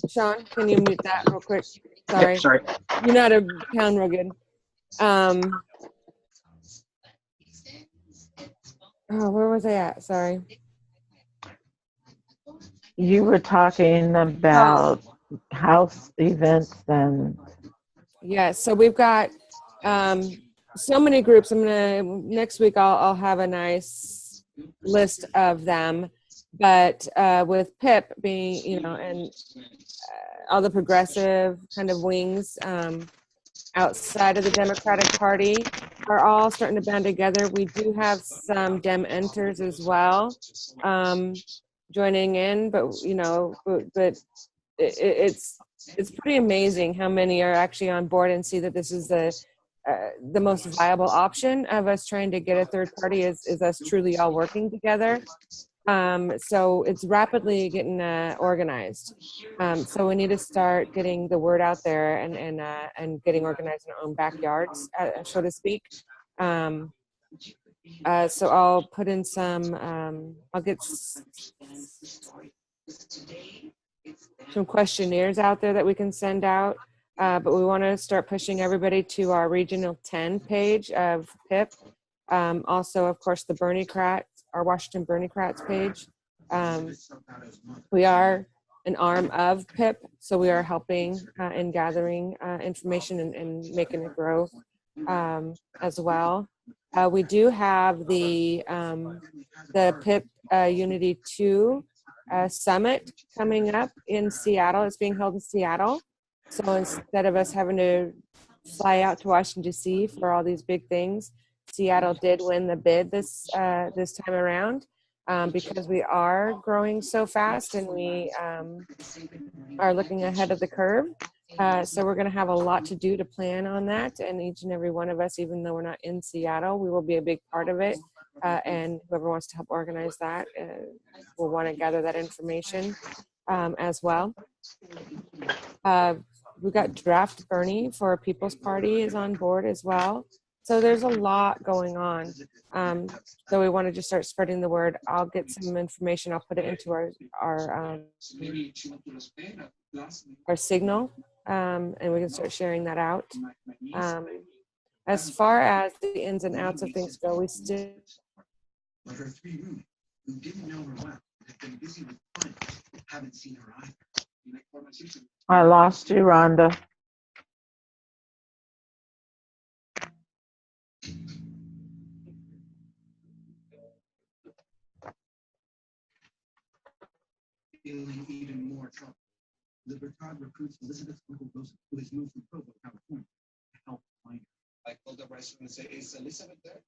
Sean, can you mute that real quick? Sorry. Yep, sorry. You're not a pound real good. Where was I at? Sorry. You were talking about house events and Yeah, so we've got so many groups. Next week I'll have a nice list of them. But with PIP being, and all the progressive kind of wings outside of the Democratic Party are all starting to band together. We do have some Dem enters as well joining in, but it's pretty amazing how many are actually on board and see that this is the most viable option of us trying to get a third party is us truly all working together. So it's rapidly getting organized. So we need to start getting the word out there and getting organized in our own backyards, so to speak. So I'll put in some, I'll get some questionnaires out there that we can send out. But we want to start pushing everybody to our Regional 10 page of PIP. Also, of course, the Berniecrats, our Washington Berniecrats page. We are an arm of PIP, so we are helping in gathering information and making it grow as well. We do have the PIP Unity 2 Summit coming up in Seattle. It's being held in Seattle. So instead of us having to fly out to Washington, D.C. for all these big things, Seattle did win the bid this time around because we are growing so fast and we are looking ahead of the curve. So we're going to have a lot to do to plan on that. And each and every one of us, even though we're not in Seattle, we will be a big part of it. And whoever wants to help organize that will want to gather that information as well. We've got Draft Bernie for People's Party is on board as well. So there's a lot going on. So we want to just start spreading the word. I'll get some information. I'll put it into our signal, and we can start sharing that out. As far as the ins and outs of things go, we still. I lost you, Rhonda. Feeling even more trouble. Libertad recruits Elizabeth's uncle Joseph, who has moved from Provo, California, to help find her. I called up right and say, is Elizabeth there?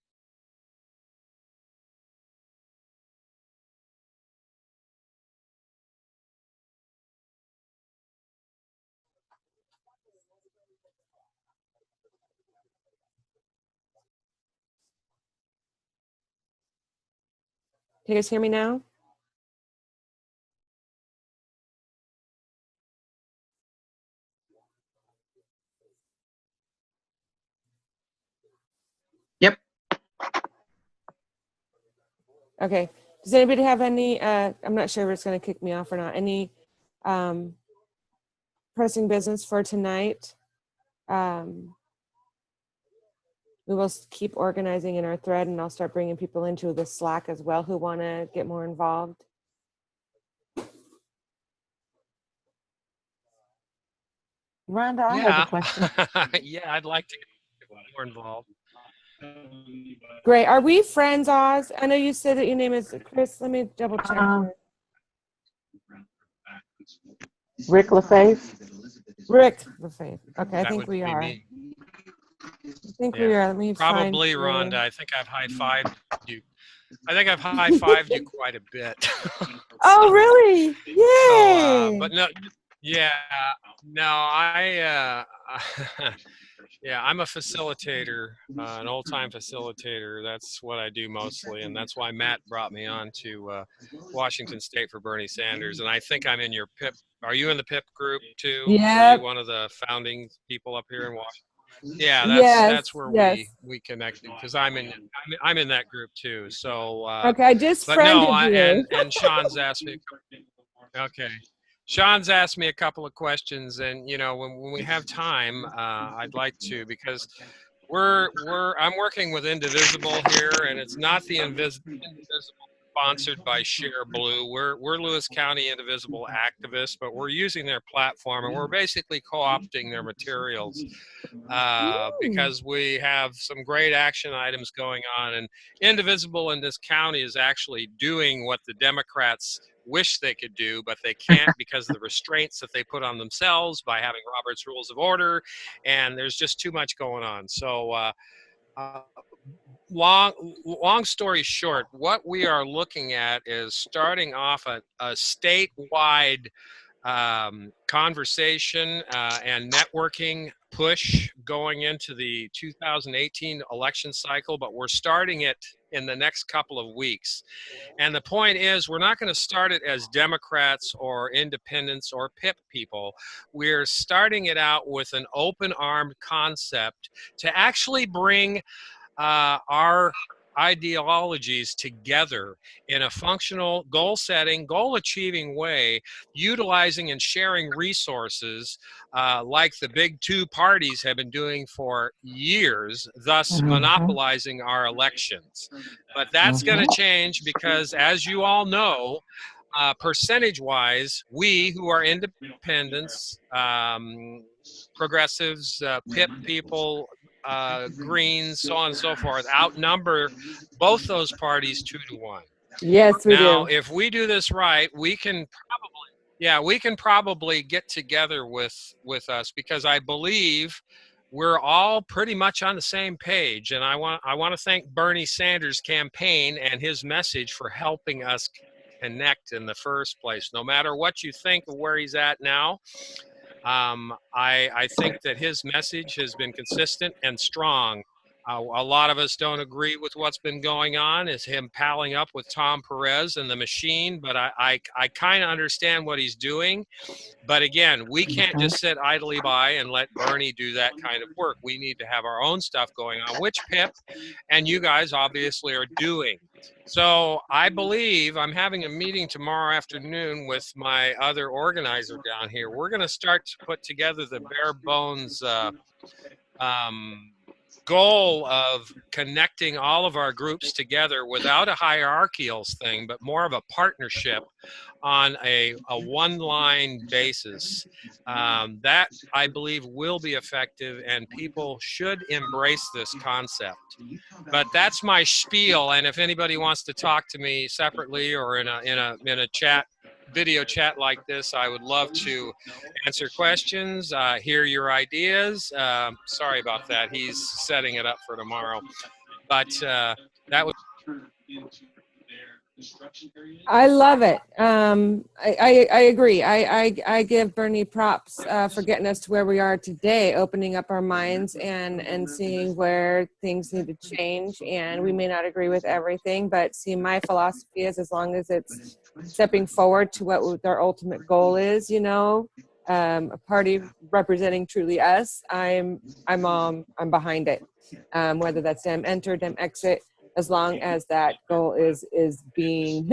Can you guys hear me now? Yep. Okay. Does anybody have any, I'm not sure if it's going to kick me off or not, any pressing business for tonight? We will keep organizing in our thread, and I'll start bringing people into the Slack as well who want to get more involved. Rhonda, I have a question. Yeah, I'd like to get more involved. Great. Are we friends, Oz? I know you said that your name is Chris. Let me double check. Rick LaFaith? Rick LaFaith. Okay, I That think would we be are. me. I think we Yeah. are. Let me find Probably, you. Rhonda. I think I've high-fived you. I think I've high-fived you quite a bit. Oh, really? So, Yay! but no, yeah, no, yeah, I'm a facilitator, an old-time facilitator. That's what I do mostly, and that's why Matt brought me on to Washington State for Bernie Sanders. And I think I'm in your PIP. Are you in the PIP group too? Were you Yep. one of the founding people up here in Washington? Yeah, Yes. that's where Yes. we connected because I'm in that group too. So, Okay, I just but no, friended you. and Sean's asked me. Okay. Sean's asked me a couple of questions, and when we have time, I'd like to because I'm working with Indivisible here, and it's not the Indivisible sponsored by Share Blue. We're Lewis County Indivisible activists, but we're using their platform, and we're basically co-opting their materials because we have some great action items going on, and Indivisible in this county is actually doing what the Democrats wish they could do, but they can't because of the restraints that they put on themselves by having Robert's Rules of Order, and there's just too much going on. So long story short, what we are looking at is starting off a statewide conversation and networking push going into the 2018 election cycle, but we're starting it in the next couple of weeks. And the point is, we're not going to start it as Democrats or independents or PIP people. We're starting it out with an open-armed concept to actually bring our ideologies together in a functional, goal-setting, goal-achieving way, utilizing and sharing resources like the big two parties have been doing for years, thus monopolizing our elections. But that's going to change because, as you all know, percentage-wise, we who are independents, progressives, PIP people, Greens, so on and so forth, outnumber both those parties 2-1. Yes, we Now, do. if we do this right, we can probably get together with us because I believe we're all pretty much on the same page. And I want to thank Bernie Sanders' campaign and his message for helping us connect in the first place. No matter what you think of where he's at now, I think that his message has been consistent and strong. A lot of us don't agree with what's been going on, is him palling up with Tom Perez and the machine, but I kind of understand what he's doing. But again, we can't just sit idly by and let Bernie do that kind of work. We need to have our own stuff going on, which PIP and you guys obviously are doing. So I believe I'm having a meeting tomorrow afternoon with my other organizer down here. We're going to start to put together the bare bones goal of connecting all of our groups together without a hierarchical thing, but more of a partnership on a one-line basis. That, I believe, will be effective, and people should embrace this concept. But that's my spiel, and if anybody wants to talk to me separately or in a chat, video chat like this, I would love to answer questions, hear your ideas. Sorry about that. He's setting it up for tomorrow. But that was. I love it. I agree. I give Bernie props for getting us to where we are today, opening up our minds and seeing where things need to change. And we may not agree with everything, but see, my philosophy is as long as it's stepping forward to what our ultimate goal is, a party representing truly us, I'm behind it. Whether that's Dem enter, Dem exit, as long as that goal is being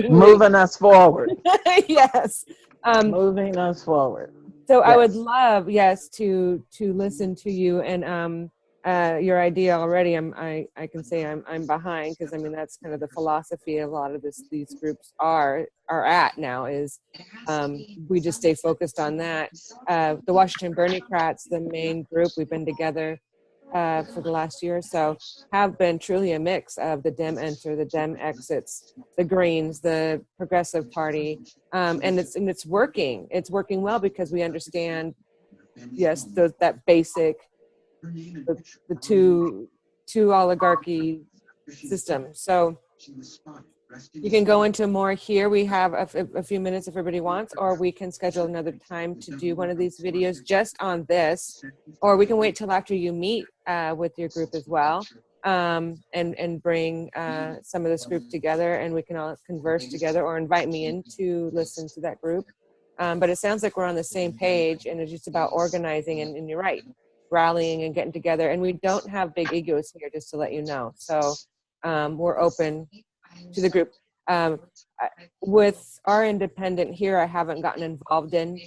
moving us forward. Yes. Moving us forward. So Yes. I would love, yes, to listen to you and your idea already. I can say I'm behind, because I mean that's kind of the philosophy a lot of these groups are at now is we just stay focused on that. The Washington Berniecrats, the main group, we've been together for the last year or so have been truly a mix of the Dem enter, the Dem exits, the Greens, the Progressive Party, and it's working. It's working well because we understand, yes, that basic the two oligarchy system. So you can go into more here. We have a few minutes if everybody wants, or we can schedule another time to do one of these videos just on this, or we can wait till after you meet with your group as well, and bring some of this group together, and we can all converse together, or invite me in to listen to that group. But it sounds like we're on the same page, and it's just about organizing, and you're right, rallying and getting together. And we don't have big egos here, just to let you know. So we're open to the group. With our independent here, I haven't gotten involved in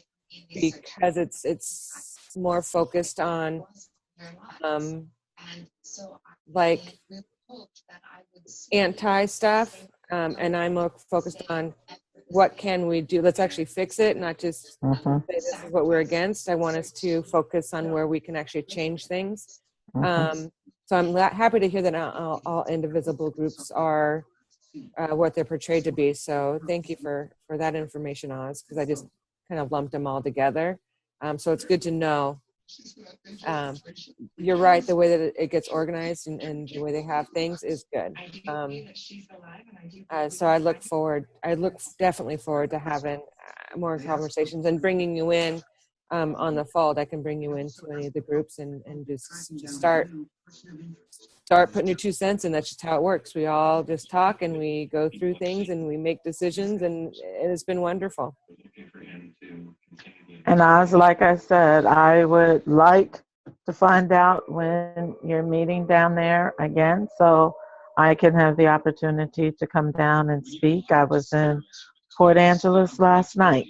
because it's more focused on like anti stuff, and I'm more focused on what can we do. Let's actually fix it, not just say this is what we're against. I want us to focus on where we can actually change things. So I'm happy to hear that all indivisible groups are what they're portrayed to be. So thank you for that information, Oz, because I just kind of lumped them all together. So it's good to know. You're right, the way that it gets organized and the way they have things is good. So I look definitely forward to having more conversations and bringing you in on the fold. I can bring you into any of the groups and just start putting your 2 cents in. That's just how it works. We all just talk and we go through things and we make decisions, and it has been wonderful. And Oz, like I said, I would like to find out when you're meeting down there again, so I can have the opportunity to come down and speak. I was in Port Angeles last night.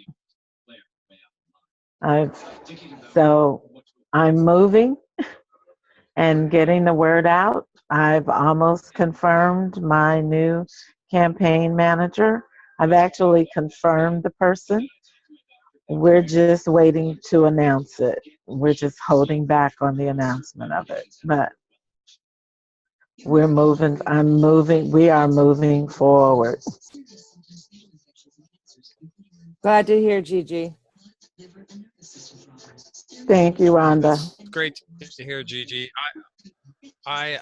So I'm moving and getting the word out. I've almost confirmed my new campaign manager. I've actually confirmed the person. We're just waiting to announce it. We're just holding back on the announcement of it. But we're moving, we are moving forward. Glad to hear, Gigi. Thank you, Rhonda. It's great to hear, Gigi. I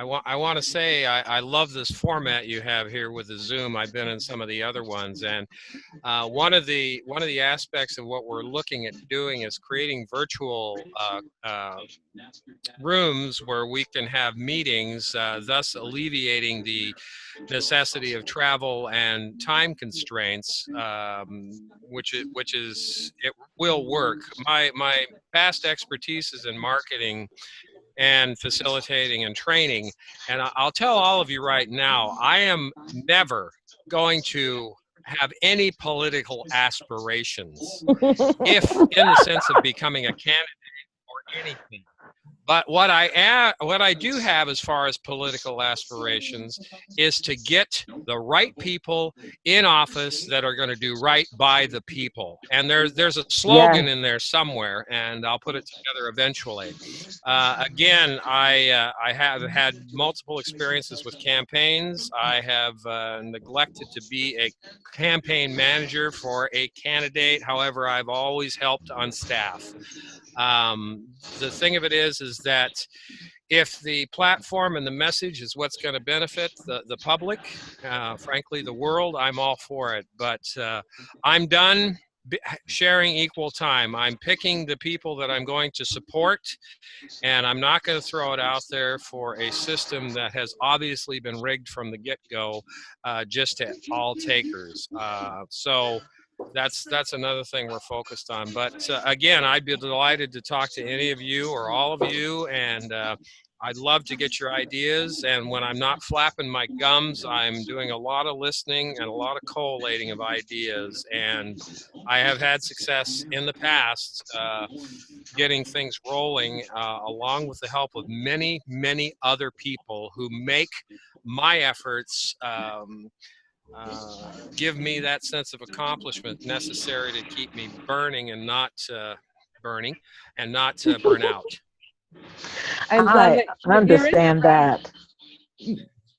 want to say I love this format you have here with the Zoom. I've been in some of the other ones, and one of the aspects of what we're looking at doing is creating virtual rooms where we can have meetings, thus alleviating the necessity of travel and time constraints, which it will work. My past expertise is in marketing and facilitating and training. And I'll tell all of you right now, I am never going to have any political aspirations, if in the sense of becoming a candidate or anything. But what I do have as far as political aspirations is to get the right people in office that are going to do right by the people. And there's a slogan in there somewhere, and I'll put it together eventually. Again, I have had multiple experiences with campaigns. I have neglected to be a campaign manager for a candidate. However, I've always helped on staff. The thing of it is that if the platform and the message is what's going to benefit the public, frankly, the world, I'm all for it. But I'm done sharing equal time. I'm picking the people that I'm going to support, and I'm not going to throw it out there for a system that has obviously been rigged from the get-go, just to all takers. So that's another thing we're focused on. But again, I'd be delighted to talk to any of you or all of you, and I'd love to get your ideas. And when I'm not flapping my gums, I'm doing a lot of listening and a lot of collating of ideas. And I have had success in the past getting things rolling, along with the help of many, many other people who make my efforts give me that sense of accomplishment necessary to keep me burning and not burn out. I love it. understand that.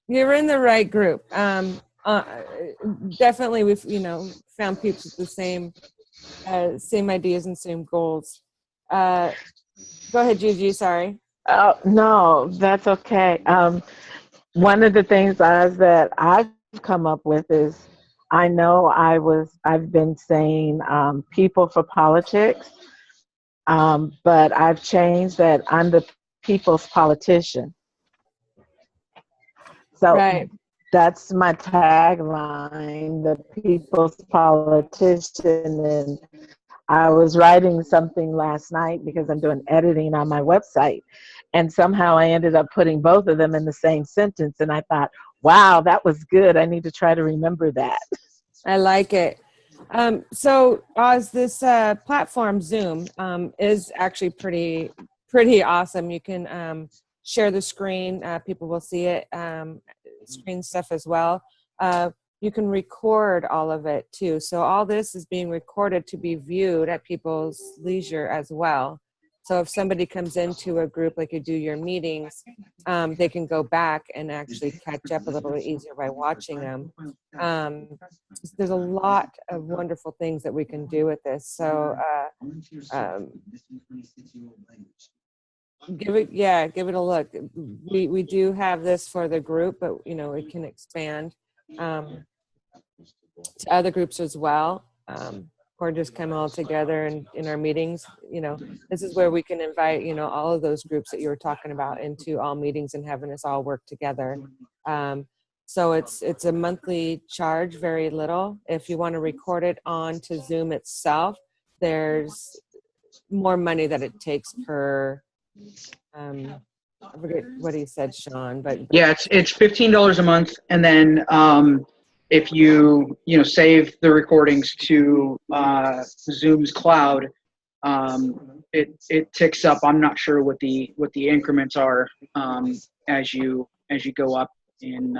You're in the right group. Definitely, we've found people with the same ideas and same goals. Go ahead, Gigi. Sorry. Oh, no, that's okay. One of the things that I've come up with is I know I've been saying people for politics, but I've changed that I'm the people's politician. So Right. that's my tagline, the people's politician. And I was writing something last night because I'm doing editing on my website. And somehow I ended up putting both of them in the same sentence. And I thought, wow, that was good. I need to try to remember that. I like it. So Oz, this platform Zoom is actually pretty awesome. You can share the screen. People will see it, screen stuff as well. You can record all of it too. So all this is being recorded to be viewed at people's leisure as well. So if somebody comes into a group like you do your meetings, they can go back and actually catch up a little bit easier by watching them. There's a lot of wonderful things that we can do with this. So give it a look. We do have this for the group, but it can expand to other groups as well, or just come all together and in our meetings. This is where we can invite all of those groups that you were talking about into all meetings and having us all work together. So it's a monthly charge, very little. If you want to record it onto Zoom itself, there's more money that it takes per I forget what he said, Sean, but Yeah, it's $15 a month, and then if you save the recordings to Zoom's cloud, it ticks up. I'm not sure what the increments are as you go up in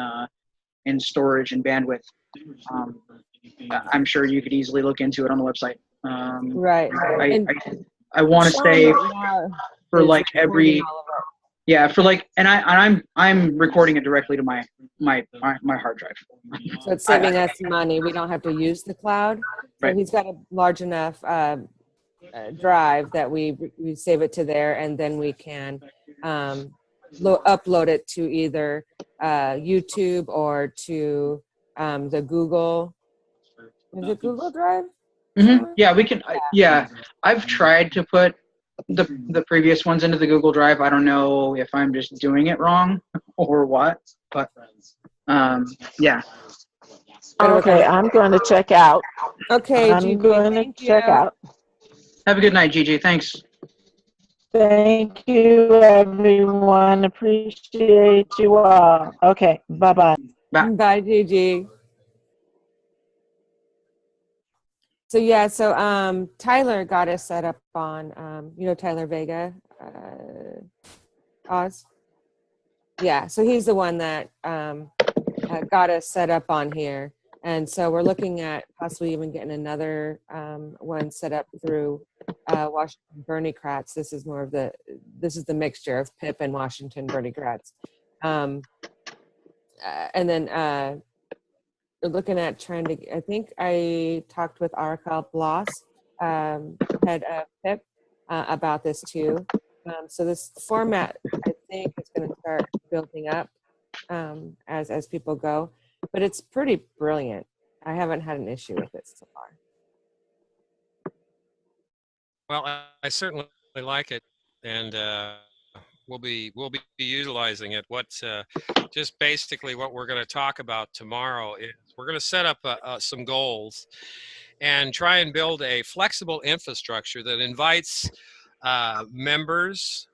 storage and bandwidth. I'm sure you could easily look into it on the website. right. I want to say for like every. Yeah, and I'm recording it directly to my hard drive. So it's saving us money. We don't have to use the cloud. So Right. he's got a large enough drive that we save it to there, and then we can upload it to either YouTube or to the Google. Is it Google Drive? Mm-hmm. Yeah, we can. Yeah, I've tried to put the previous ones into the Google Drive. I don't know if I'm just doing it wrong or what, but yeah. Okay, I'm going to check out. Okay, I'm going to check out. Have a good night, Gigi. Thanks. Thank you, everyone. Appreciate you all. Okay, bye-bye. Bye, Gigi. So yeah, so Tyler got us set up on, Tyler Vega, Oz. Yeah, so he's the one that got us set up on here, and so we're looking at possibly even getting another one set up through Washington Bernie Kratz. This is the mixture of Pip and Washington Bernie Kratz, and then. We're looking at trying to, I think I talked with Arakel Bloss, head of PIP, about this too. So this format, I think, is going to start building up as people go, but it's pretty brilliant. I haven't had an issue with it so far. Well, I certainly like it, and we'll be utilizing it. Just basically what we're going to talk about tomorrow is we're going to set up some goals and try and build a flexible infrastructure that invites members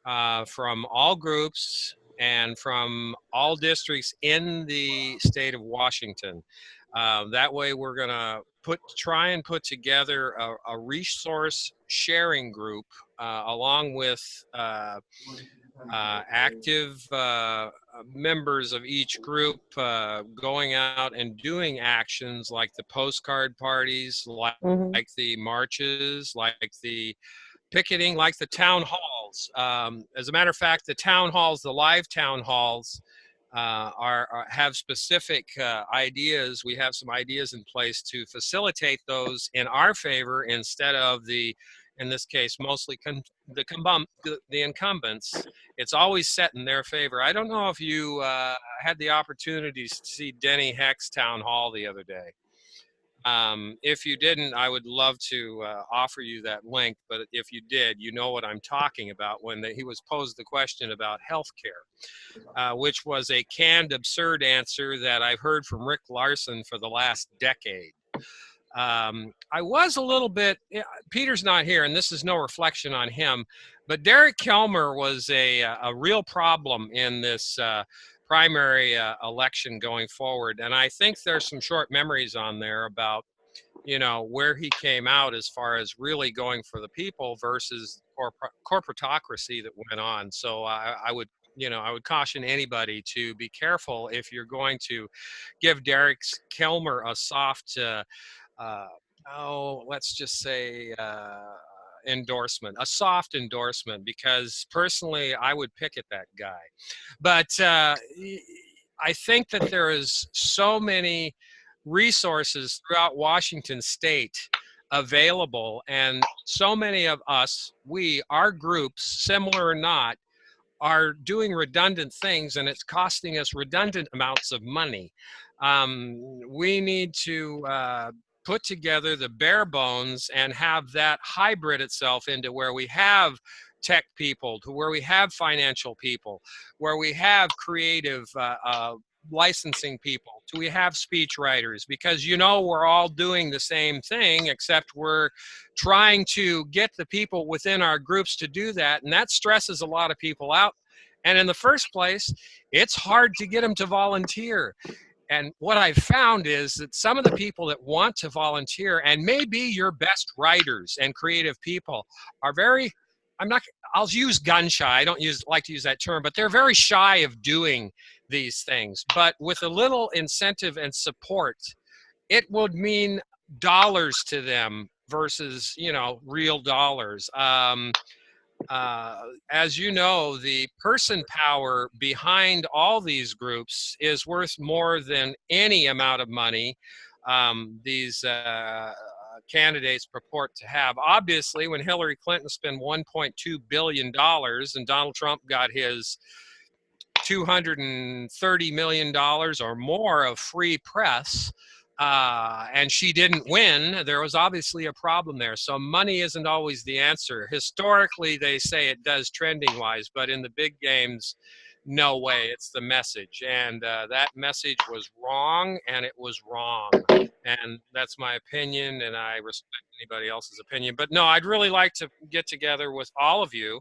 from all groups and from all districts in the state of Washington. That way we're going to try and put together a resource sharing group along with active members of each group going out and doing actions like the postcard parties, like the marches, like the picketing, like the town hall halls. As a matter of fact, the town halls, the live town halls, have specific ideas. We have some ideas in place to facilitate those in our favor instead of in this case, mostly the incumbents. It's always set in their favor. I don't know if you had the opportunity to see Denny Heck's town hall the other day. If you didn't, I would love to offer you that link. But if you did, you know what I'm talking about when he was posed the question about healthcare, which was a canned, absurd answer that I've heard from Rick Larson for the last decade. I was a little bit, Peter's not here, and this is no reflection on him, but Derek Kelmer was a real problem in this primary election going forward. And I think there's some short memories on there about, where he came out as far as really going for the people versus corporatocracy that went on. So I would caution anybody to be careful if you're going to give Derek Kelmer a soft, let's just say, endorsement, a soft endorsement, because personally I would pick at that guy. But I think that there is so many resources throughout Washington state available, and so many of us, our groups, similar or not, are doing redundant things, and it's costing us redundant amounts of money. We need to put together the bare bones and have that hybrid itself into where we have tech people, to where we have financial people, where we have creative licensing people, do we have speech writers, because we're all doing the same thing, except we're trying to get the people within our groups to do that, and that stresses a lot of people out. And in the first place, it's hard to get them to volunteer. And what I've found is that some of the people that want to volunteer, and maybe your best writers and creative people, are very, I'll use gun shy. I don't like to use that term, but they're very shy of doing these things. But with a little incentive and support, it would mean dollars to them versus, real dollars. As you know, the person power behind all these groups is worth more than any amount of money these candidates purport to have. Obviously, when Hillary Clinton spent $1.2 billion and Donald Trump got his $230 million or more of free press, and she didn't win, there was obviously a problem there. So money isn't always the answer. Historically, they say it does trending wise, but in the big games, no way. It's the message. And that message was wrong, and it was wrong. And that's my opinion, and I respect anybody else's opinion. But no, I'd really like to get together with all of you.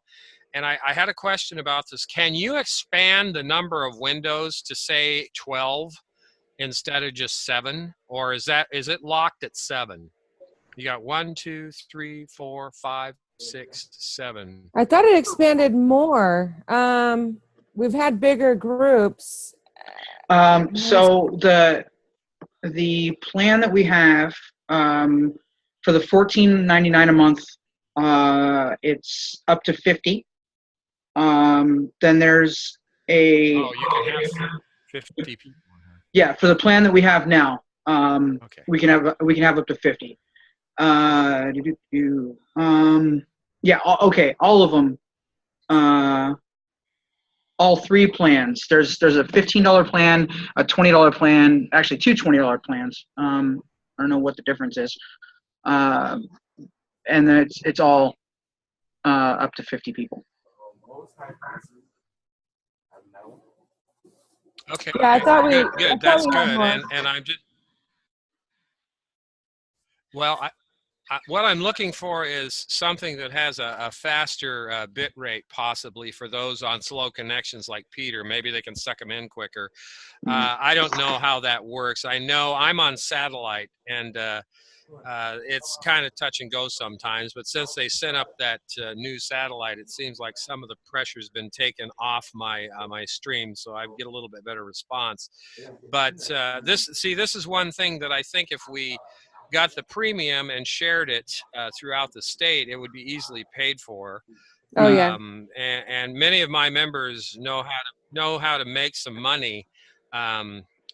And I had a question about this. Can you expand the number of windows to, say, 12? Instead of just 7, or is it locked at 7? You got 1, 2, 3, 4, 5, 6, 7. I thought it expanded more. We've had bigger groups. So the plan that we have for the $14.99 a month, it's up to 50. Then there's a. Oh, you can have 50 people. Yeah, for the plan that we have now, Okay. we can have up to 50. Yeah, okay, all of them. All 3 plans. There's a $15 plan, a $20 plan, actually 2 $20 plans. I don't know what the difference is. And then it's all up to 50 people. Okay. Yeah, I thought we. Good. That's good. And I'm just. Well, what I'm looking for is something that has a faster bit rate, possibly for those on slow connections like Peter. Maybe they can suck them in quicker. I don't know how that works. I know I'm on satellite, and it's kind of touch and go sometimes. But since they sent up that new satellite, it seems like some of the pressure's been taken off my stream, so I get a little bit better response. But this is one thing that I think if we got the premium and shared it throughout the state, it would be easily paid for. Oh yeah. And many of my members know how to make some money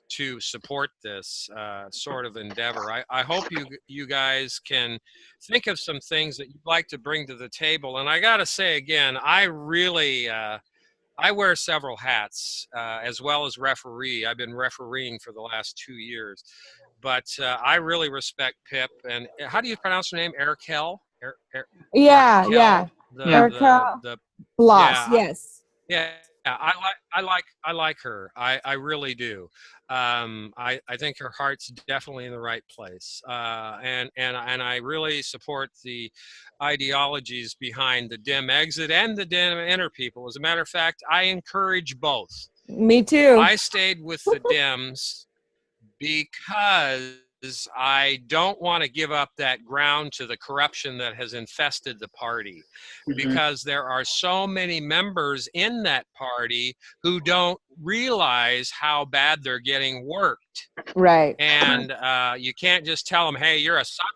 to support this sort of endeavor. I hope you guys can think of some things that you'd like to bring to the table. And I got to say again, I really I wear several hats as well as referee. I've been refereeing for the last 2 years, but I really respect Pip. And how do you pronounce her name? Erikel? Yeah, yeah. Erikel? Yeah. Erica The Bloss, yeah, yes. yeah, I like her. I really do. I think her heart's definitely in the right place. And I really support the ideologies behind the dim exit and the dim enter people. As a matter of fact, I encourage both. Me too. I stayed with the Dems because I don't want to give up that ground to the corruption that has infested the party, because there are so many members in that party who don't realize how bad they're getting worked. Right. And you can't just tell them, hey, you're a sucker,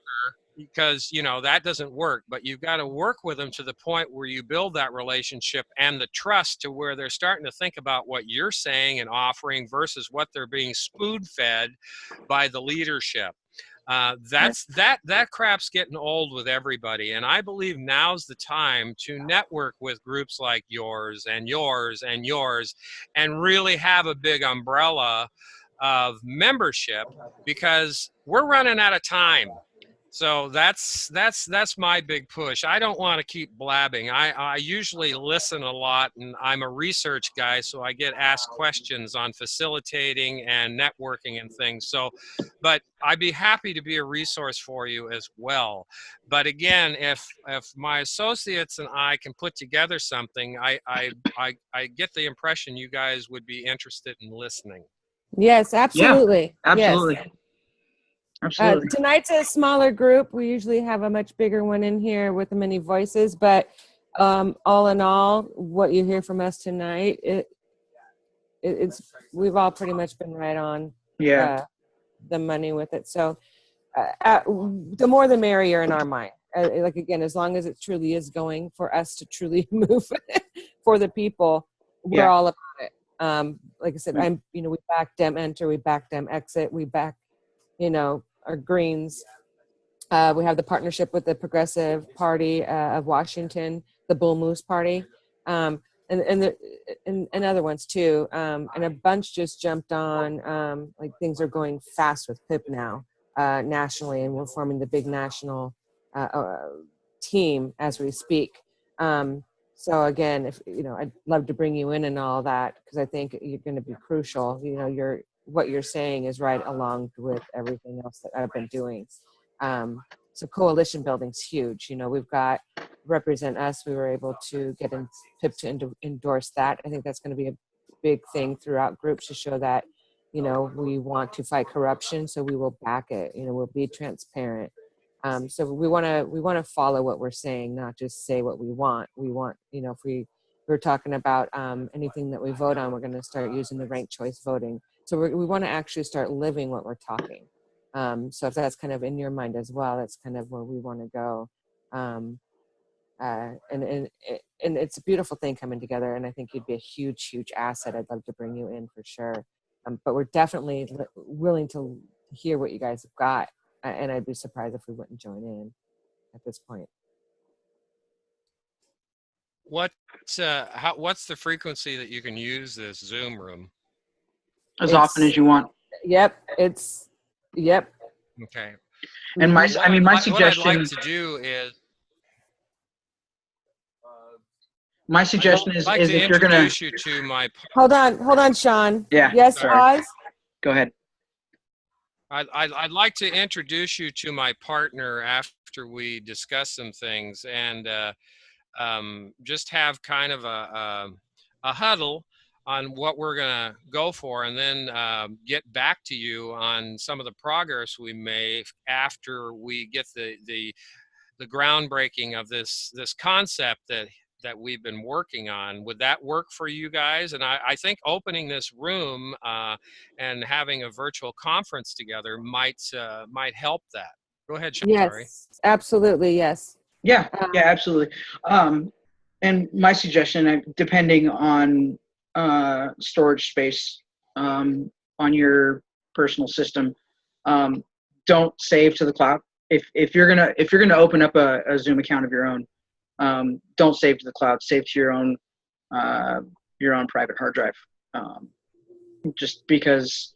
because that doesn't work. But you've got to work with them to the point where you build that relationship and the trust to where they're starting to think about what you're saying and offering versus what they're being spoon-fed by the leadership. That crap's getting old with everybody, and I believe now's the time to network with groups like yours and yours and yours, and really have a big umbrella of membership, because we're running out of time. So that's my big push. I don't want to keep blabbing. I usually listen a lot, and I'm a research guy, so I get asked questions on facilitating and networking and things. So, but I'd be happy to be a resource for you as well. But again, if my associates and I can put together something, I get the impression you guys would be interested in listening. Yes, absolutely. Absolutely. Yes. Absolutely. Tonight's a smaller group. We usually have a much bigger one in here with many voices, but all in all, what you hear from us tonight, it's we've all pretty much been right on the money with it. So the more the merrier in our mind. Like again, as long as it truly is going for us to truly move for the people, we're all about it. Like I said, we back Dem enter, we back Dem exit, we back our Greens. We have the partnership with the Progressive Party of Washington, the Bull Moose Party, and other ones too. And a bunch just jumped on. Like things are going fast with PIP now nationally, and we're forming the big national team as we speak. So again, if I'd love to bring you in and all that, because I think you're going to be crucial. What you're saying is right along with everything else that I've been doing. So coalition building's huge. We've got Represent Us. We were able to get PIP to endorse that. I think that's going to be a big thing throughout groups to show that, we want to fight corruption. So we will back it. We'll be transparent. So we want to follow what we're saying, not just say what we want. We want, if we're talking about anything that we vote on, we're going to start using the ranked choice voting. So we want to actually start living what we're talking. So if that's kind of in your mind as well, that's kind of where we want to go. And it's a beautiful thing coming together. And I think you'd be a huge, huge asset. I'd love to bring you in for sure. But we're definitely willing to hear what you guys have got. And I'd be surprised if we wouldn't join in at this point. What's the frequency that you can use this Zoom room? As often as you want. Yep. Okay. And my suggestion. What I'd like to do is. My suggestion is if you're going to introduce you to my. Hold on, Sean. Yeah. Yes, sorry. Oz. Go ahead. I'd like to introduce you to my partner after we discuss some things, and just have kind of a huddle on what we're going to go for, and then get back to you on some of the progress we make after we get the groundbreaking of this concept that we've been working on. Would that work for you guys? And I think opening this room and having a virtual conference together might help that. Go ahead, Sean. Yes, sorry. Absolutely, yes. Yeah, absolutely. and my suggestion, depending on storage space on your personal system, don't save to the cloud. If you're gonna open up a Zoom account of your own, don't save to the cloud. Save to your own private hard drive. Just because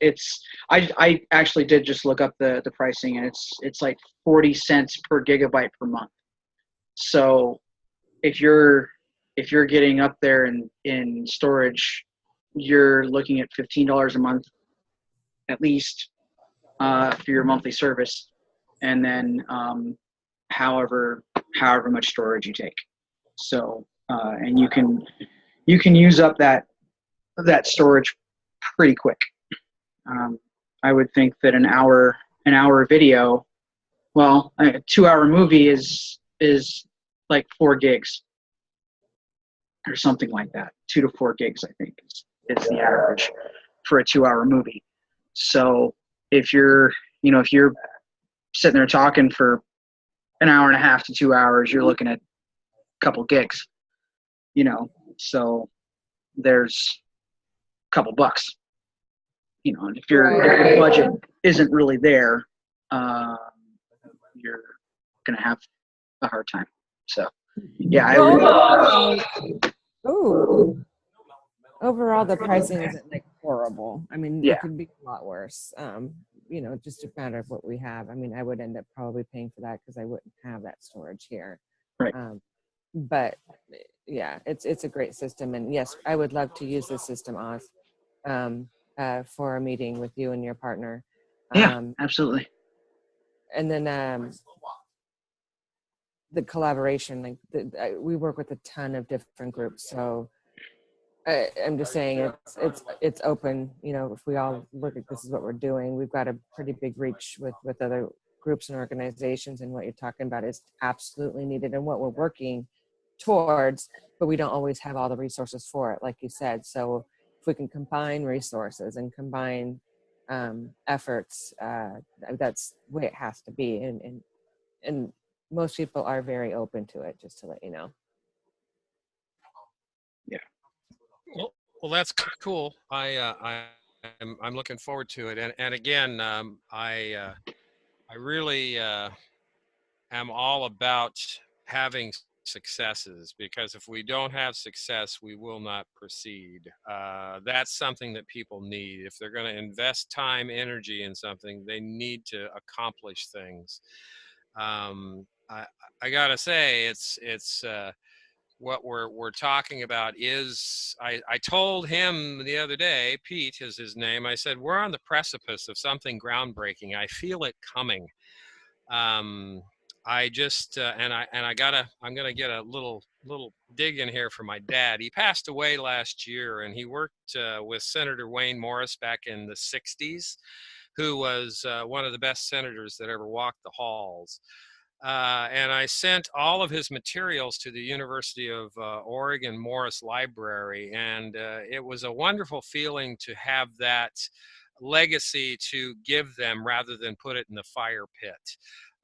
I actually did just look up the pricing, and it's like 40 cents per gigabyte per month. So if you're getting up there in storage, you're looking at $15 a month at least for your monthly service, and then however much storage you take. So and you can use up that storage pretty quick. I would think that an hour video, well, a 2-hour movie is like 4 gigs or something like that. 2 to 4 gigs, I think, is the average for a 2-hour movie. So if you're sitting there talking for an hour and a half to 2 hours, you're looking at a couple gigs, so there's a couple bucks, and if your budget isn't really there, you're going to have a hard time. So yeah, I would. Overall, the pricing isn't like horrible. I mean, Yeah. it could be a lot worse. Just a matter of what we have. I mean, I would end up probably paying for that because I wouldn't have that storage here. Right. But yeah, it's a great system, and yes, I would love to use this system, Oz, for a meeting with you and your partner. Yeah, absolutely. And then the collaboration, we work with a ton of different groups, so I'm just saying it's open. If we all look at this is what we're doing, we've got a pretty big reach with other groups and organizations, and what you're talking about is absolutely needed and what we're working towards, but we don't always have all the resources for it, like you said. So if we can combine resources and combine efforts, that's the way it has to be, and most people are very open to it, just to let you know. Yeah. Well, that's cool. I'm looking forward to it. And again, I really am all about having successes, because if we don't have success, we will not proceed. That's something that people need. If they're going to invest time, energy in something, they need to accomplish things. I gotta say, it's what we're talking about is, I told him the other day, Pete is his name, I said, we're on the precipice of something groundbreaking. I feel it coming. I just I'm gonna get a little dig in here for my dad. He passed away last year, and he worked with Senator Wayne Morris back in the 60s, who was one of the best senators that ever walked the halls. And I sent all of his materials to the University of Oregon Morris Library, and it was a wonderful feeling to have that legacy to give them rather than put it in the fire pit.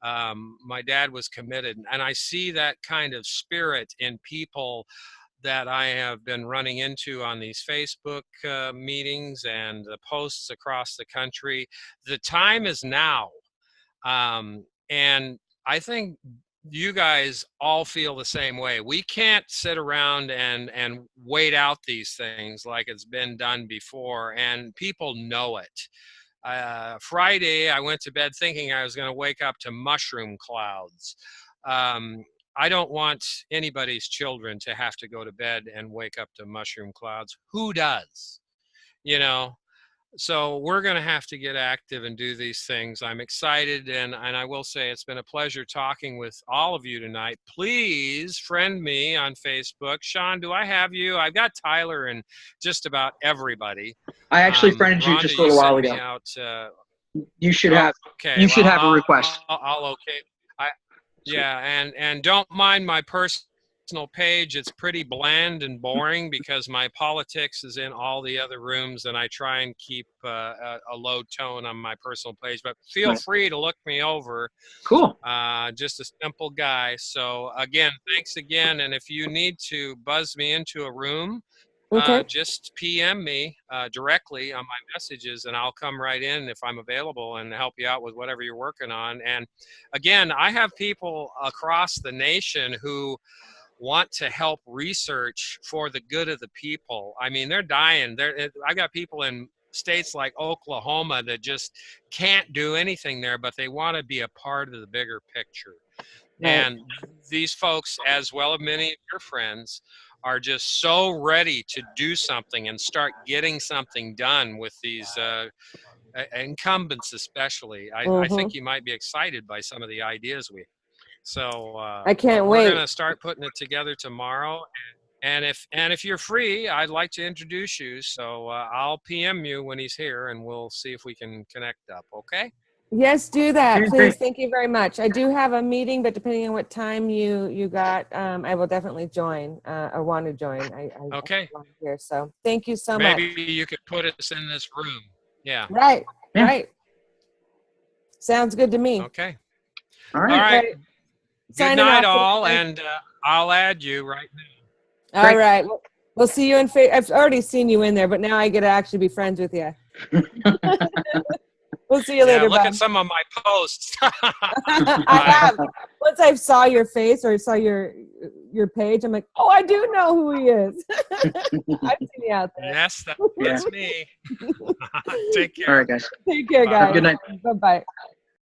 My dad was committed, and I see that kind of spirit in people that I have been running into on these Facebook meetings and the posts across the country. The time is now. And I think you guys all feel the same way. We can't sit around and wait out these things like it's been done before, and people know it. Friday, I went to bed thinking I was going to wake up to mushroom clouds. I don't want anybody's children to have to go to bed and wake up to mushroom clouds. Who does? So we're going to have to get active and do these things. I'm excited, and I will say it's been a pleasure talking with all of you tonight. Please friend me on Facebook. Sean, do I have you? I've got Tyler and just about everybody. I actually friended you Rhonda, just a little while ago. You should have. Okay, You should have a request. I'll okay. Yeah, and don't mind my personal page, it's pretty bland and boring because my politics is in all the other rooms, and I try and keep a low tone on my personal page. But feel Right. free to look me over. Cool. Just a simple guy. So again, thanks again. And if you need to buzz me into a room, Okay. just PM me directly on my messages, and I'll come right in if I'm available and help you out with whatever you're working on. And again, I have people across the nation who want to help research for the good of the people. I mean, they're dying. I got people in states like Oklahoma that just can't do anything there, but they want to be a part of the bigger picture. Right. And these folks, as well as many of your friends, are just so ready to do something and start getting something done with these incumbents, especially. I think you might be excited by some of the ideas we have. So I can't we're wait. going to start putting it together tomorrow. And if you're free, I'd like to introduce you. So I'll PM you when he's here, and we'll see if we can connect up. Okay? Yes, do that, Okay, please. great. Thank you very much. I do have a meeting, but depending on what time you got, I will definitely join or want to join. I Okay. here. So thank you so much. Maybe you could put us in this room. Yeah. Right. Yeah. Right. Sounds good to me. Okay. All All right. right. Good Signing night, off. all, and I'll add you right now. All Great. right. We'll see you in. I've already seen you in there, but now I get to actually be friends with you. We'll see you Yeah, later. look Bob. at some of my posts. I have. Once I saw your face or saw your page, I'm like, oh, I do know who he is. I've seen you out there. Yes, that's me. Take care. All right, guys. Take care, Bye. guys. Good night. Bye-bye.